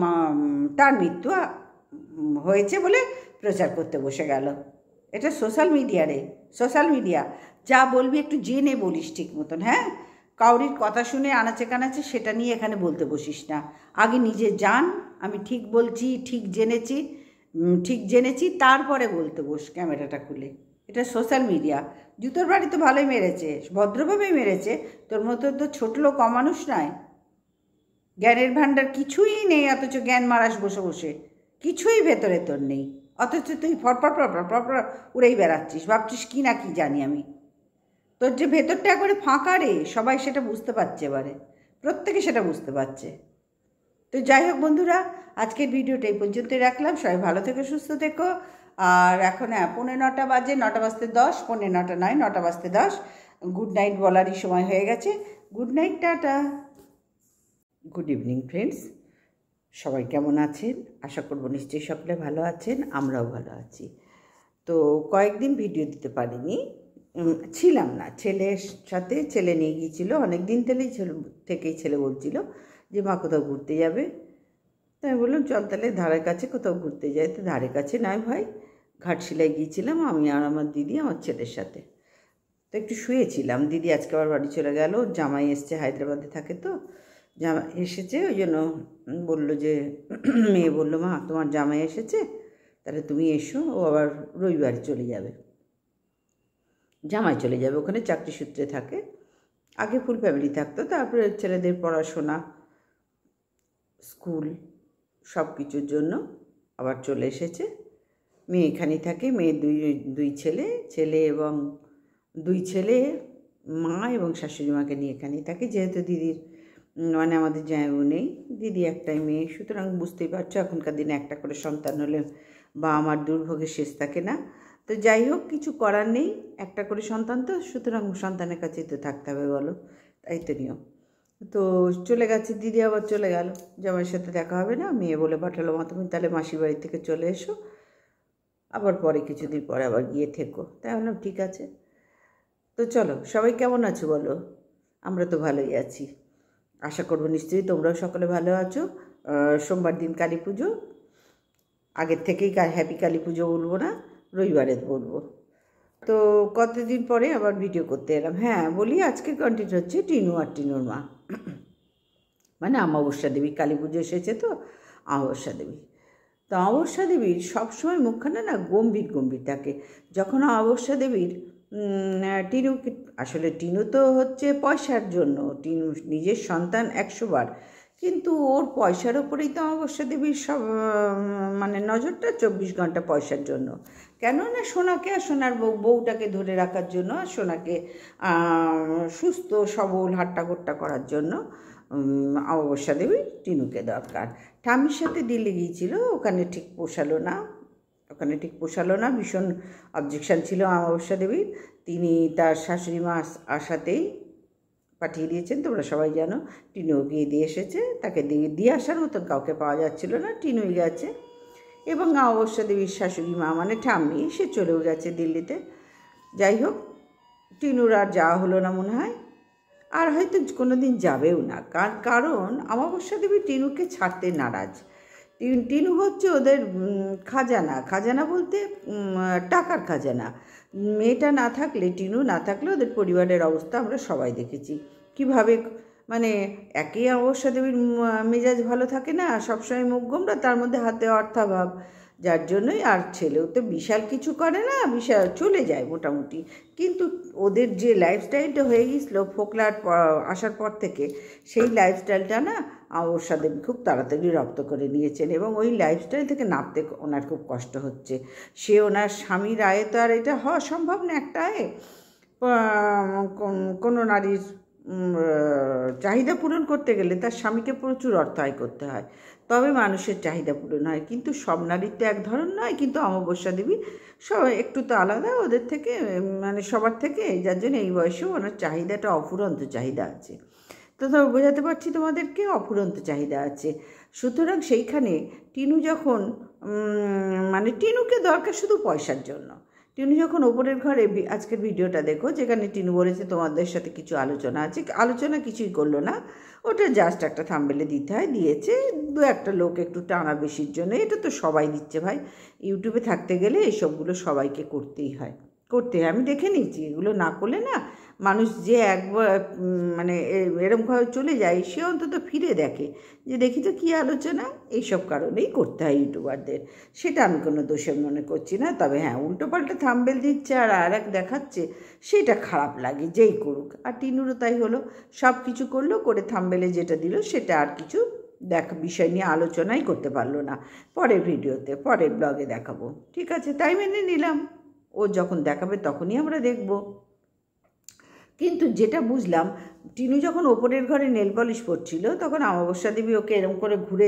তার মৃত্যু হয়েছে বলে প্রচার করতে বসে গেল। এটা সোশ্যাল মিডিয়া, যা বলবি একটু জেনে বলিস ঠিক মতন। হ্যাঁ, কাউরির কথা শুনে আনাচে কানাচে সেটা নিয়ে এখানে বলতে বসিস না। আগে নিজে জান, আমি ঠিক বলছি, ঠিক জেনেছি, তারপরে বলতে বস ক্যামেরাটা খুলে। এটা সোশ্যাল মিডিয়া। জুতোর বাড়ি তো ভালোই মেরেছে, ভদ্রভাবেই মেরেছে, তোর মতো তো ছোট লোক অমানুষ নয়। জ্ঞানের ভাণ্ডার কিছুই নেই, অথচ জ্ঞান মারাস বসে, কিছুই ভেতরে তোর নেই, অথচ তুই ফরফর উড়েই বেড়াচ্ছিস, ভাবছিস কি না কি জানি আমি। তোর যে ভেতরটা একবারে ফাঁকা রে, সবাই সেটা বুঝতে পারছে, এবারে প্রত্যেকে সেটা বুঝতে পারছে। তো যাই হোক বন্ধুরা, আজকের ভিডিওটা এই পর্যন্তই রাখলাম। সবাই ভালো থেকো, সুস্থ থেকো। আর এখন 9:45 বাজে, 9টা বাজতে 10, 9:45 নয়, 9টা বাজতে 10। গুড নাইট বলারই সময় হয়ে গেছে। Good night, tata, good evening friends. সবাই কেমন আছেন? আশা করব নিশ্চয়ই সকলে ভালো আছেন, আমরাও ভালো আছি। তো কয়েকদিন ভিডিও দিতে পারিনি, ছিলাম না। ছেলের সাথে, ছেলে নিয়ে গিয়েছিল অনেক দিন থেকেই ছেলে বলছিল যে মা কোথাও ঘুরতে যাবে। তাই বললাম চল তাহলে ধারের কাছে কোথাও ঘুরতে যাই। তো ধারে কাছে নয় ভাই, ঘাটশিলায় গিয়েছিলাম আমি আর আমার দিদি, আমার ছেলের সাথে। তো একটু শুয়েছিলাম, দিদি আজকে আবার বাড়ি চলে গেল, জামাই এসছে, হায়দ্রাবাদে থাকে, তো জামাই এসেছে, ওই জন্য বললো যে মেয়ে বললো, মা তোমার জামাই এসেছে, তাহলে তুমি এসো। ও আবার রবিবারে চলে যাবে, জামাই চলে যাবে, ওখানে চাকরি সূত্রে থাকে। আগে ফুল ফ্যামিলি থাকতো, তারপরে ছেলেদের পড়াশোনা, স্কুল, সব কিছুর জন্য আবার চলে এসেছে। মেয়ে এখানেই থাকে। মেয়ে দুই ছেলে এবং দুই ছেলে, মা এবং শাশুড়ি মাকে নিয়ে এখানেই থাকে। যেহেতু দিদির মানে আমাদের জামাইবাবু নেই, দিদি একটাই মেয়ে, সুতরাং বুঝতেই পারছো এখনকার দিনে একটা করে সন্তান হলে বা আমার দুর্ভোগের শেষ থাকে না। তো যাই হোক, কিছু করার নেই, একটা করে সন্তান তো, সুতরাং সন্তানের কাছেই তো থাকতে হবে, বলো, তাই তো নিয়ম। তো চলে গেছে দিদি, আবার চলে গেল, জামাইয়ের সাথে দেখা হবে না। মেয়ে বলে পাঠালো, মা তুমি তাহলে মাসির বাড়ি থেকে চলে এসো, আবার পরে কিছুদিন পরে আবার গিয়ে থেকো। তাই বললাম ঠিক আছে। তো চলো, সবাই কেমন আছো বলো? আমরা তো ভালোই আছি, আশা করবো নিশ্চয়ই তোমরাও সকলে ভালো আছো। সোমবার দিন কালী পুজো, আগের থেকেই হ্যাপি কালী পুজো বলবো না, রবিবারে বলবো। তো কতদিন পরে আবার ভিডিও করতে এলাম। হ্যাঁ বলি, আজকের কন্টেন্ট হচ্ছে টিনু আর টিনুর মা, মানে অমাবস্যা দেবী। কালী পুজো এসেছে তো, অমাবস্যা দেবী। তো অমাবস্যা দেবীর সবসময় মুখখানা না গম্ভীর গম্ভীর থাকে। যখন অমাবস্যা দেবীর টিনুকে, আসলে টিনু তো হচ্ছে পয়সার জন্য, টিনু নিজের সন্তান 100 বার, কিন্তু ওর পয়সার ওপরেই তো অমাবস্যা দেবীর সব মানে নজরটা 24 ঘন্টা পয়সার জন্য। কেননা সোনাকে আর সোনার বউটাকে ধরে রাখার জন্য, আর সোনাকে সুস্থ সবল হাট্টাগোট্টা করার জন্য অমাবস্যা দেবী টিনুকে দরকার। ঠাম্মির সাথে দিল্লি গিয়েছিল, ওখানে ঠিক পোষালো না, ভীষণ অবজেকশান ছিল অমাবস্যা দেবীর। তিনি তার শাশুড়ি মা আসাতেই পাঠিয়ে দিয়েছেন, তোমরা সবাই জানো। টিনুও গিয়ে দিয়ে এসেছে, তাকে দিয়ে আসার মতন কাউকে পাওয়া যাচ্ছিল না, টিনুই গেছে। এবং অমাবস্যা দেবীর শাশুড়ি মা মানে ঠাম্মি, সে চলেও গেছে দিল্লিতে। যাই হোক, টিনুর আর যাওয়া হলো না মনে হয়, আর হয়তো কোনো দিন যাবেও না। কারণ অমাবস্যা দেবী টিনুকে ছাড়তে নারাজ। টিনু হচ্ছে ওদের খাজানা বলতে টাকার খাজানা। মেয়েটা না থাকলে, টিনু না থাকলে ওদের পরিবারের অবস্থা আমরা সবাই দেখেছি কিভাবে। মানে একই অমাবস্যা দেবীর মেজাজ ভালো থাকে না, সবসময় মুখ গোমরা, তার মধ্যে হাতে অর্থাভাব, যার জন্যই। আর ছেলেও তো বিশাল কিছু করে না, বিশাল চলে যায় মোটামুটি। কিন্তু ওদের যে লাইফস্টাইলটা হয়ে গেছিলো ফোকলার আসার পর থেকে, সেই লাইফস্টাইলটা না অমাবস্যা দেবী খুব তাড়াতাড়ি রপ্ত করে নিয়েছেন, এবং ওই লাইফস্টাইল থেকে নামতে ওনার খুব কষ্ট হচ্ছে। সে ওনার স্বামীর আয়ে তো আর এটা হওয়া সম্ভব না, একটা আয়ে কোনো নারীর চাহিদা পূরণ করতে গেলে তার স্বামীকে প্রচুর অর্থ আয় করতে হয়, তবে মানুষের চাহিদা পূরণ হয়। কিন্তু সব নারীর তো এক ধরন নয়, কিন্তু অমাবস্যা দেবী সব একটু তো আলাদা ওদের থেকে, মানে সবার থেকে, যার জন্য এই বয়সেও ওনার চাহিদাটা অফুরন্ত চাহিদা আছে। তো বোঝাতে পারছি তোমাদেরকে, অফুরন্ত চাহিদা আছে। সুতরাং সেইখানে টিনু যখন মানে টিনুকে দরকার শুধু পয়সার জন্য। টিনু যখন ওপরের ঘরে, আজকের ভিডিওটা দেখো যেখানে টিনু বলেছে তোমাদের সাথে কিছু আলোচনা আছে, আলোচনা কিছুই করলো না, ওটা জাস্ট একটা থাম্বনেলে দিতে হয়, দিয়েছে। দু একটা লোক একটু টানা বেশির জন্য, এটা তো সবাই দিচ্ছে ভাই, ইউটিউবে থাকতে গেলে এইসবগুলো সবাইকে করতেই হয়। আমি দেখে নিয়েছি, এগুলো না করলে না মানুষ যে একবার মানে এরমভাবে চলে যায়, সে অন্তত ফিরে দেখে যে দেখি তো কী আলোচনা। এইসব কারণেই করতে হয় ইউটিউবারদের, সেটা আমি কোনো দোষে মনে করছি না। তবে হ্যাঁ, উল্টোপাল্টা থাম্বনেল দিচ্ছে আর এক দেখাচ্ছে, সেটা খারাপ লাগে, যেই করুক। আর টিনুরও তাই হলো, সব কিছু করলো, করে থাম্বনেলে যেটা দিল সেটা আর কিছু বিষয় নিয়ে আলোচনাই করতে পারলো না। পরের ভিডিওতে, পরের ব্লগে দেখাবো, ঠিক আছে, তাই মেনে নিলাম। ও যখন দেখাবে তখনই আমরা দেখব। কিন্তু যেটা বুঝলাম, টিনু যখন ওপরের ঘরে নেল পলিশ পড়ছিল, তখন অমাবস্যা দেবী ওকে এরম করে ঘুরে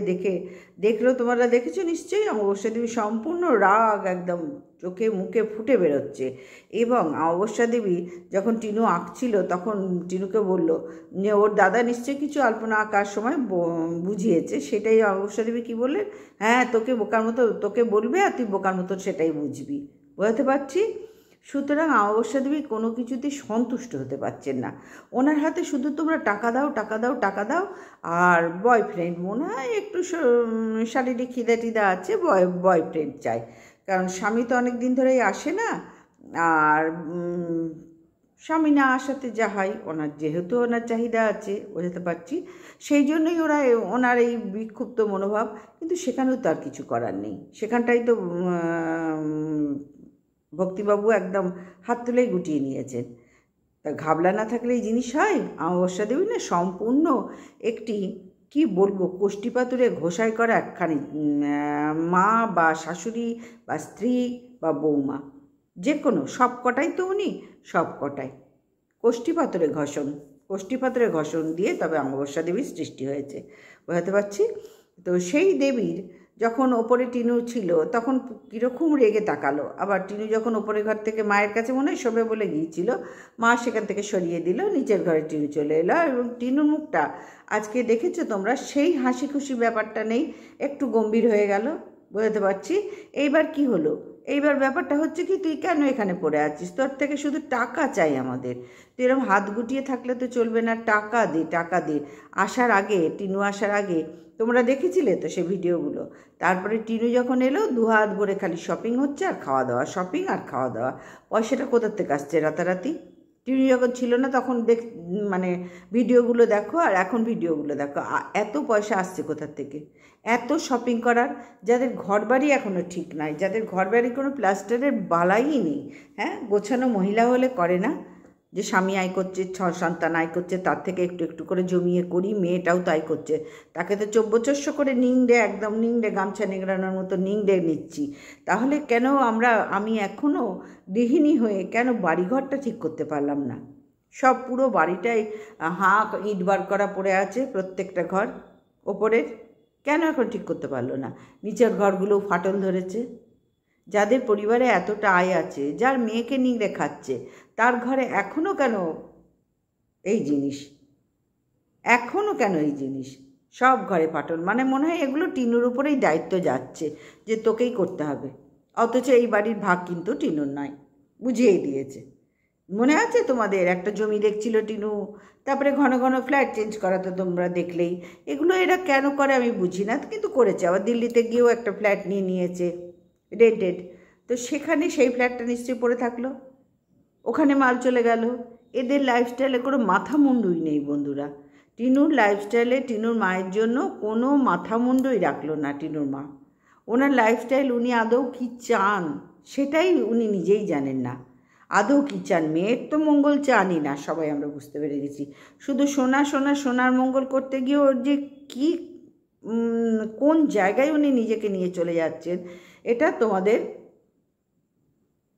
দেখলো, তোমরা দেখেছো নিশ্চয়ই, অমাবস্যা দেবী সম্পূর্ণ রাগ একদম চোখে মুখে ফুটে বেরোচ্ছে। এবং অমাবস্যা দেবী যখন টিনু আঁকছিল, তখন টিনুকে বলল যে ওর দাদা নিশ্চয়ই কিছু আলপনা আঁকার সময় বুঝিয়েছে, সেটাই অমাবস্যা দেবী কী বললেন, হ্যাঁ তোকে বলবে আর তুই বোকার মতো সেটাই বুঝবি। বোঝাতে পারছি? সুতরাং অমাবস্যা দেবী কোনো কিছুতেই সন্তুষ্ট হতে পারছেন না। ওনার হাতে শুধু তোমরা টাকা দাও, আর বয়ফ্রেন্ড, মনে হয় একটু শারীরিক খিদা আছে, বয়ফ্রেন্ড চাই। কারণ স্বামী তো অনেক দিন ধরেই আসে না, আর স্বামী না আসাতে যা হয়, ওনার যেহেতু ওনার চাহিদা আছে বোঝাতে পারছি, সেই জন্যই ওনার এই বিক্ষুব্ধ মনোভাব। কিন্তু সেখানেও তার কিছু করার নেই, সেখানটাই তো ভক্তিবাবু একদম হাত তুলেই গুটিয়ে নিয়েছেন। তা ঘাবলা না থাকলে এই জিনিস হয়? অমাবস্যা দেবী না সম্পূর্ণ একটি কি বলবো কোষ্ঠীপাতুরে ঘোষাই করা একখানি মা বা শাশুড়ি বা স্ত্রী বা বৌমা, যে কোনো সব কটাই তো উনি, সব কটাই কোষ্ঠীপাতরে ঘষণ দিয়ে তবে অমাবস্যা দেবীর সৃষ্টি হয়েছে, বোঝাতে পারছি। তো সেই দেবীর যখন ওপরে টিনু ছিল তখন কীরকম রেগে তাকালো, আবার টিনু যখন ওপরের ঘর থেকে মায়ের কাছে মনে হয় শোবে বলে গিয়েছিল, মা সেখান থেকে সরিয়ে দিল, নিচের ঘরে টিনু চলে এলো। এবং টিনুর মুখটা আজকে দেখেছো তোমরা, সেই হাসি খুশি ব্যাপারটা নেই, একটু গম্ভীর হয়ে গেল, বোঝাতে পারছি। এইবার কি হলো, এইবার ব্যাপারটা হচ্ছে কি, তুই কেন এখানে পড়ে আছিস, তোর থেকে শুধু টাকা চাই আমাদের, তুই এরকম হাত গুটিয়ে থাকলে তো চলবে না, টাকা দে টাকা দে। আসার আগে, টিনু আসার আগে তোমরা দেখেছিলে তো সে ভিডিওগুলো। তারপরে টিনু যখন এলো, দু হাত ভরে খালি শপিং হচ্ছে আর খাওয়া দাওয়া, শপিং আর খাওয়া দাওয়া। পয়সাটা কোথার থেকে আসছে রাতারাতি? টিনু যখন ছিল না তখন মানে ভিডিওগুলো দেখো আর এখন ভিডিওগুলো দেখো, এত পয়সা আসছে কোথার থেকে? এত শপিং করার, যাদের ঘরবাড়ি এখনও ঠিক নাই, যাদের ঘরবাড়ি কোনো প্লাস্টারের বালাই নেই, হ্যাঁ, গোছানো মহিলা হলে করে না যে স্বামী আয় করছে, 6 সন্তান আয় করছে, তার থেকে একটু একটু করে জমিয়ে করি, মেয়েটাও তাই করছে, তাকে তো চব্বচস্য করে নিংড়ে, একদম নিংড়ে, গামছা নিংড়ানোর মতো নিংড়ে নিচ্ছি। তাহলে কেন আমি এখনও গৃহিণী হয়ে কেন বাড়িঘরটা ঠিক করতে পারলাম না? সব পুরো বাড়িটাই ইট বার করা পড়ে আছে, প্রত্যেকটা ঘর ওপরের, কেন এখন ঠিক করতে পারলো না? নিচের ঘরগুলোও ফাটল ধরেছে। যাদের পরিবারে এতটা আয় আছে, যার মেয়েকে নিংড়ে খাচ্ছে, তার ঘরে এখনও কেন এই জিনিস? সব ঘরে ফাটল, মানে মনে হয় এগুলো টিনুর উপরেই দায়িত্ব যাচ্ছে যে তোকেই করতে হবে, অথচ এই বাড়ির ভাগ কিন্তু টিনুর নয়, বুঝিয়েই দিয়েছে। মনে আছে তোমাদের, একটা জমি দেখছিল টিনু, তারপরে ঘন ঘন ফ্ল্যাট চেঞ্জ করা তো তোমরা দেখলেই। এগুলো এরা কেন করে আমি বুঝি না, কিন্তু করেছে। আবার দিল্লিতে গিয়েও একটা ফ্ল্যাট নিয়েছে রেন্টেড, তো সেখানে সেই ফ্ল্যাটটা নিশ্চয়ই পড়ে থাকলো, ওখানে মাল চলে গেল। এদের লাইফস্টাইলে কোনো মাথা মুন্ডুই নেই বন্ধুরা। টিনুর লাইফস্টাইলে টিনুর মায়ের জন্য কোনো মাথা মুন্ডুই রাখলো না টিনুর মা। ওনার লাইফস্টাইল, উনি আদৌ কী চান সেটাই উনি নিজেই জানেন না। আদৌ কী চান? মেয়ের তো মঙ্গল চানই না, সবাই আমরা বুঝতে পেরে গেছি। শুধু সোনার মঙ্গল করতে গিয়ে ওর যে কী কোন জায়গায় উনি নিজেকে নিয়ে চলে যাচ্ছেন, এটা তোমাদের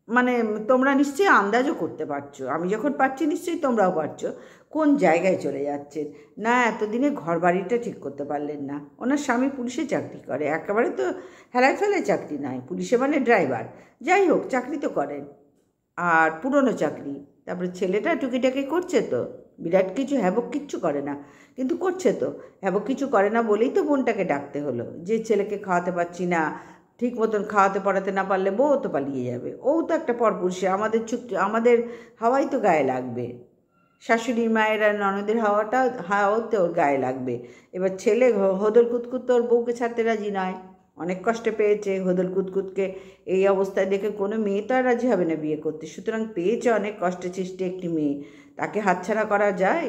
মানে তোমরা নিশ্চয়ই আন্দাজও করতে পারছো, আমি যখন পারছি নিশ্চয়ই তোমরাও পারছো কোন জায়গায় চলে যাচ্ছেন। না, এতদিনে ঘর বাড়িটা ঠিক করতে পারলেন না। ওনার স্বামী পুলিশে চাকরি করে, একেবারে তো হেলায় ফেলায় চাকরি নয়, পুলিশে মানে ড্রাইভার, যাই হোক চাকরি তো করেন, আর পুরনো চাকরি। তারপরে ছেলেটা টুকিটাকি করছে তো, বিরাট কিছু হ্যাবক কিচ্ছু করে না, কিন্তু করছে তো। হ্যাবক কিছু করে না বলেই তো বোনটাকে ডাকতে হলো, যে ছেলেকে খাওয়াতে পারছি না, ঠিক মতন খাওয়াতে পড়াতে না পারলে বউ তো পালিয়ে যাবে, ও তো একটা পরপুরুষে, আমাদের হাওয়াই তো গায়ে লাগবে, শাশুড়ি মায়েরা ননদের হাওয়াও তো ওর গায়ে লাগবে। এবার ছেলে হদল কুতকুত তো ওর বউকে ছাড়তে রাজি নয়, অনেক কষ্টে পেয়েছে হদল কুতকুতকে, এই অবস্থায় দেখে কোনো মেয়ে তো আর রাজি হবে না বিয়ে করতে। সুতরাং পেয়েছে অনেক কষ্টে সৃষ্টি একটি মেয়ে, তাকে হাতছাড়া করা যায়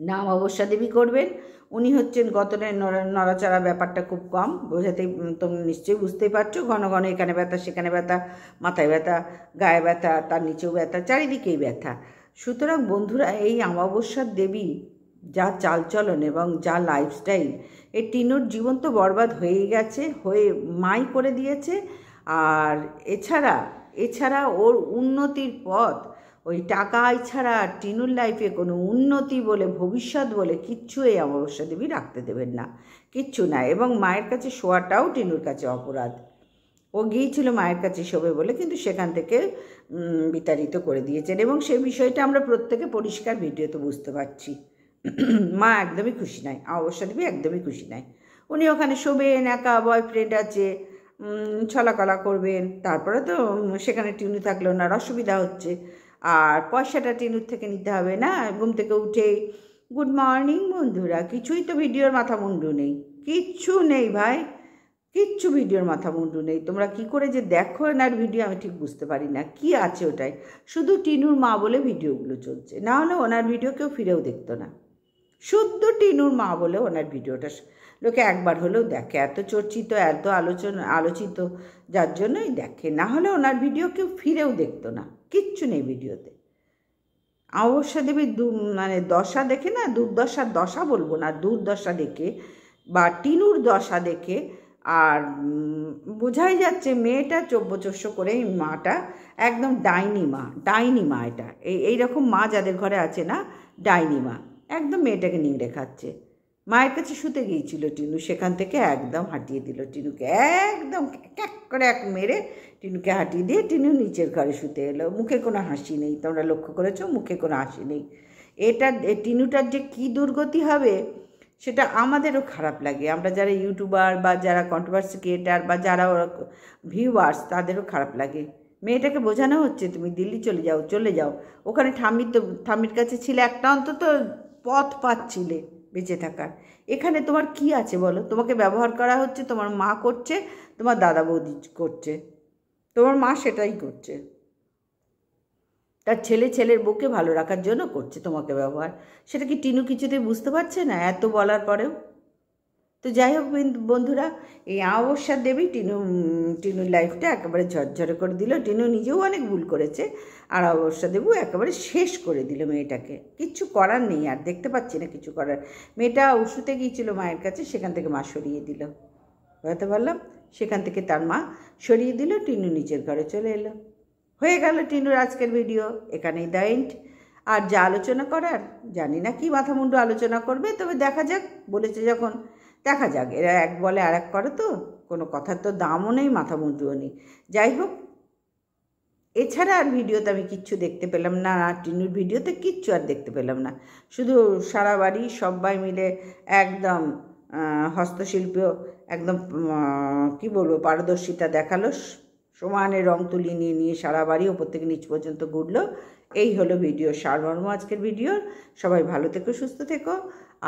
না? অমাবস্যা দেবী করবেন, উনি হচ্ছেন গতনের নড়াচড়া ব্যাপারটা খুব কম, বোঝাতেই তোমরা নিশ্চয়ই বুঝতেই পারছো। ঘন ঘন এখানে ব্যথা, সেখানে ব্যথা, মাথায় ব্যথা, গায়ে ব্যথা, তার নিচেও ব্যথা, চারিদিকেই ব্যথা। সুতরাং বন্ধুরা, এই অমাবস্যার দেবী যা চালচলন এবং যা লাইফস্টাইল, এই টিনুর জীবন তো বরবাদ হয়েই গেছে, হয়ে মাই করে দিয়েছে। আর এছাড়া ওর উন্নতির পথ ওই টাকাই ছাড়া টিনুর লাইফে কোনো উন্নতি বলে, ভবিষ্যৎ বলে কিচ্ছু এই অমাবস্যা দেবী রাখতে দেবেন না, কিচ্ছু না। এবং মায়ের কাছে শোয়াটাও টিনুর কাছে অপরাধ। ও গিয়েছিল মায়ের কাছে শোবে বলে, কিন্তু সেখান থেকে বিতাড়িত করে দিয়েছেন, এবং সেই বিষয়টা আমরা প্রত্যেকে পরিষ্কার ভিডিওতে বুঝতে পারছি। মা একদমই খুশি নয়, অমাবস্যা দেবী একদমই খুশি নয়। উনি ওখানে শোবেন, একা, বয়ফ্রেন্ড আছে, ছলাকলা করবেন, তারপরে তো সেখানে টিনু থাকলে ওনার অসুবিধা হচ্ছে, আর পয়সাটা টিনুর থেকে নিতে হবে না? ঘুম থেকে উঠেই গুড মর্নিং বন্ধুরা, কিছুই তো ভিডিওর মাথা মুন্ডু নেই, কিচ্ছু নেই ভাই, কিচ্ছু ভিডিওর মাথা মুন্ডু নেই। তোমরা কি করে যে দেখো এনার ভিডিও আমি ঠিক বুঝতে পারি না, কি আছে ওটাই। শুধু টিনুর মা বলে ভিডিওগুলো চলছে, না হলে ওনার ভিডিও কেউ ফিরেও দেখতো না। শুদ্ধ টিনুর মা বলে ওনার ভিডিওটা লোকে একবার হলেও দেখে, এত চর্চিত, এত আলোচিত, যার জন্যই দেখে, না হলে ওনার ভিডিও কেউ ফিরেও দেখতো না। কিচ্ছু নেই ভিডিওতে। অবশ্য দেবী মানে দশা দেখে না, দুর্দশার দশা বলবো না, দুর্দশা দেখে বা টিনুর দশা দেখে আর বোঝাই যাচ্ছে মেয়েটা চব্যচস্য করে এই মাটা একদম ডাইনি মা। এটা এইরকম মা যাদের ঘরে আছে না, ডাইনি মা, একদম মেয়েটাকে নিংড়ে খাচ্ছে। মায়ের কাছে শুতে গিয়েছিল টিনু, সেখান থেকে একদম হাঁটিয়ে দিল টিনুকে, একদম ক্যাক করে এক মেরে টিনুকে হাঁটিয়ে দিয়ে টিনু নিচের ঘরে শুতে এলো। মুখে কোনো হাসি নেই, তোমরা লক্ষ্য করেছো, মুখে কোনো হাসি নেই। এটা টিনুটার যে কী দুর্গতি হবে সেটা আমাদেরও খারাপ লাগে। আমরা যারা ইউটিউবার বা যারা কন্ট্রোভার্সি ক্রিয়েটার বা যারা ভিউয়ার্স, তাদেরও খারাপ লাগে। মেয়েটাকে বোঝানো হচ্ছে তুমি দিল্লি চলে যাও, ওখানে ঠাম্মির কাছে ছিলে, একটা অন্তত পথ পাচ্ছিলে বেঁচে থাকার। এখানে তোমার কি আছে বলো? তোমাকে ব্যবহার করা হচ্ছে, তোমার মা করছে, তোমার দাদা বৌদি করছে, তোমার মা সেটাই করছে, তার ছেলের বউকে ভালো রাখার জন্য করছে তোমাকে ব্যবহার। সেটা কি টিনু কিছুতেই বুঝতে পারছে না এত বলার পরেও? তো যাই হোক বন্ধুরা, এই অমাবস্যার দেবী টিনুর লাইফটা একেবারে ঝরঝরে করে দিল। টিনু নিজেও অনেক ভুল করেছে, আর অমাবস্যা দেবী একেবারে শেষ করে দিল মেয়েটাকে। কিচ্ছু করার নেই, আর দেখতে পাচ্ছি না কিছু করার। মেয়েটা ওষুধে গিয়েছিল মায়ের কাছে, সেখান থেকে মা সরিয়ে দিল, বুঝতে পারলাম, সেখান থেকে তার মা সরিয়ে দিল, টিনু নিচের ঘরে চলে এলো। হয়ে গেল টিনুর আজকের ভিডিও, এখানেই দ্য এন্ড। আর যা আলোচনা করার জানি না কি মাথা মুন্ডু আলোচনা করবে, তবে দেখা যাক, বলেছে যখন দেখা যাক। এরা এক বলে আর এক করে, তো কোনো কথার তো দামও নেই, মাথা মুন্ডুও নেই। যাই হোক, এছাড়া আর ভিডিওতে আমি কিচ্ছু দেখতে পেলাম না, টিনুর ভিডিওতে কিচ্ছু আর দেখতে পেলাম না। শুধু সারা বাড়ি সবাই মিলে একদম হস্তশিল্প একদম কি বলবো পারদর্শিতা দেখালো, সমানে রং তুলিয়ে নিয়ে সারা বাড়ি ওপর থেকে নিচ পর্যন্ত ঘুরলো। এই হলো ভিডিও সারমর্ম আজকের ভিডিও। সবাই ভালো থেকো, সুস্থ থেকো,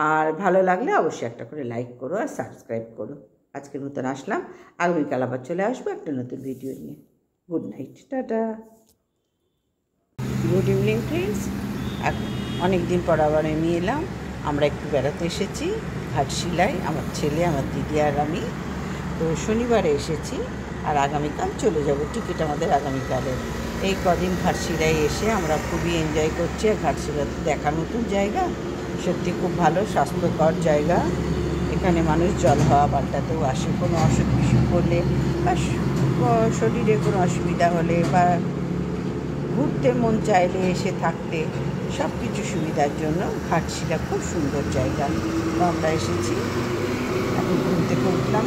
আর ভালো লাগলে অবশ্যই একটা করে লাইক করো আর সাবস্ক্রাইব করো। আজকের মতন আসলাম, আগামীকাল আবার চলে আসবো একটা নতুন ভিডিও নিয়ে। Good night, tata, good evening friends. অনেক দিন পর আবার আমি এলাম, আমরা একটু বেড়াতে এসেছি ঘাটশিলায়, আমার ছেলে, আমার দিদি আর আমি। তো শনিবারে এসেছি, আর আগামীকাল চলে যাব। টিকিট আমাদের আগামীকালের। এই কদিন ঘাটশিলায় এসে আমরা খুবই এনজয় করছি। ঘাটশিলাতে দেখার মতন জায়গা, সত্যি খুব ভালো, স্বাস্থ্যকর জায়গা। এখানে মানুষ জল হাওয়া পাল্টাতেও আসে, কোনো অসুখ বিসুখ করলে বা শরীরে কোনো অসুবিধা হলে বা ঘুরতে মন চাইলে এসে থাকতে, সব কিছু সুবিধার জন্য ঘাটশিলা খুব সুন্দর জায়গা। তো আমরা এসেছি, এখন ঘুম থেকে উঠলাম,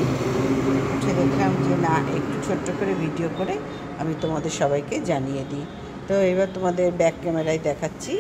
উঠে দেখলাম যে না, একটু ছোট্ট করে ভিডিও করে আমি তোমাদের সবাইকে জানিয়ে দিই। তো এবার তোমাদের ব্যাক ক্যামেরায় দেখাচ্ছি।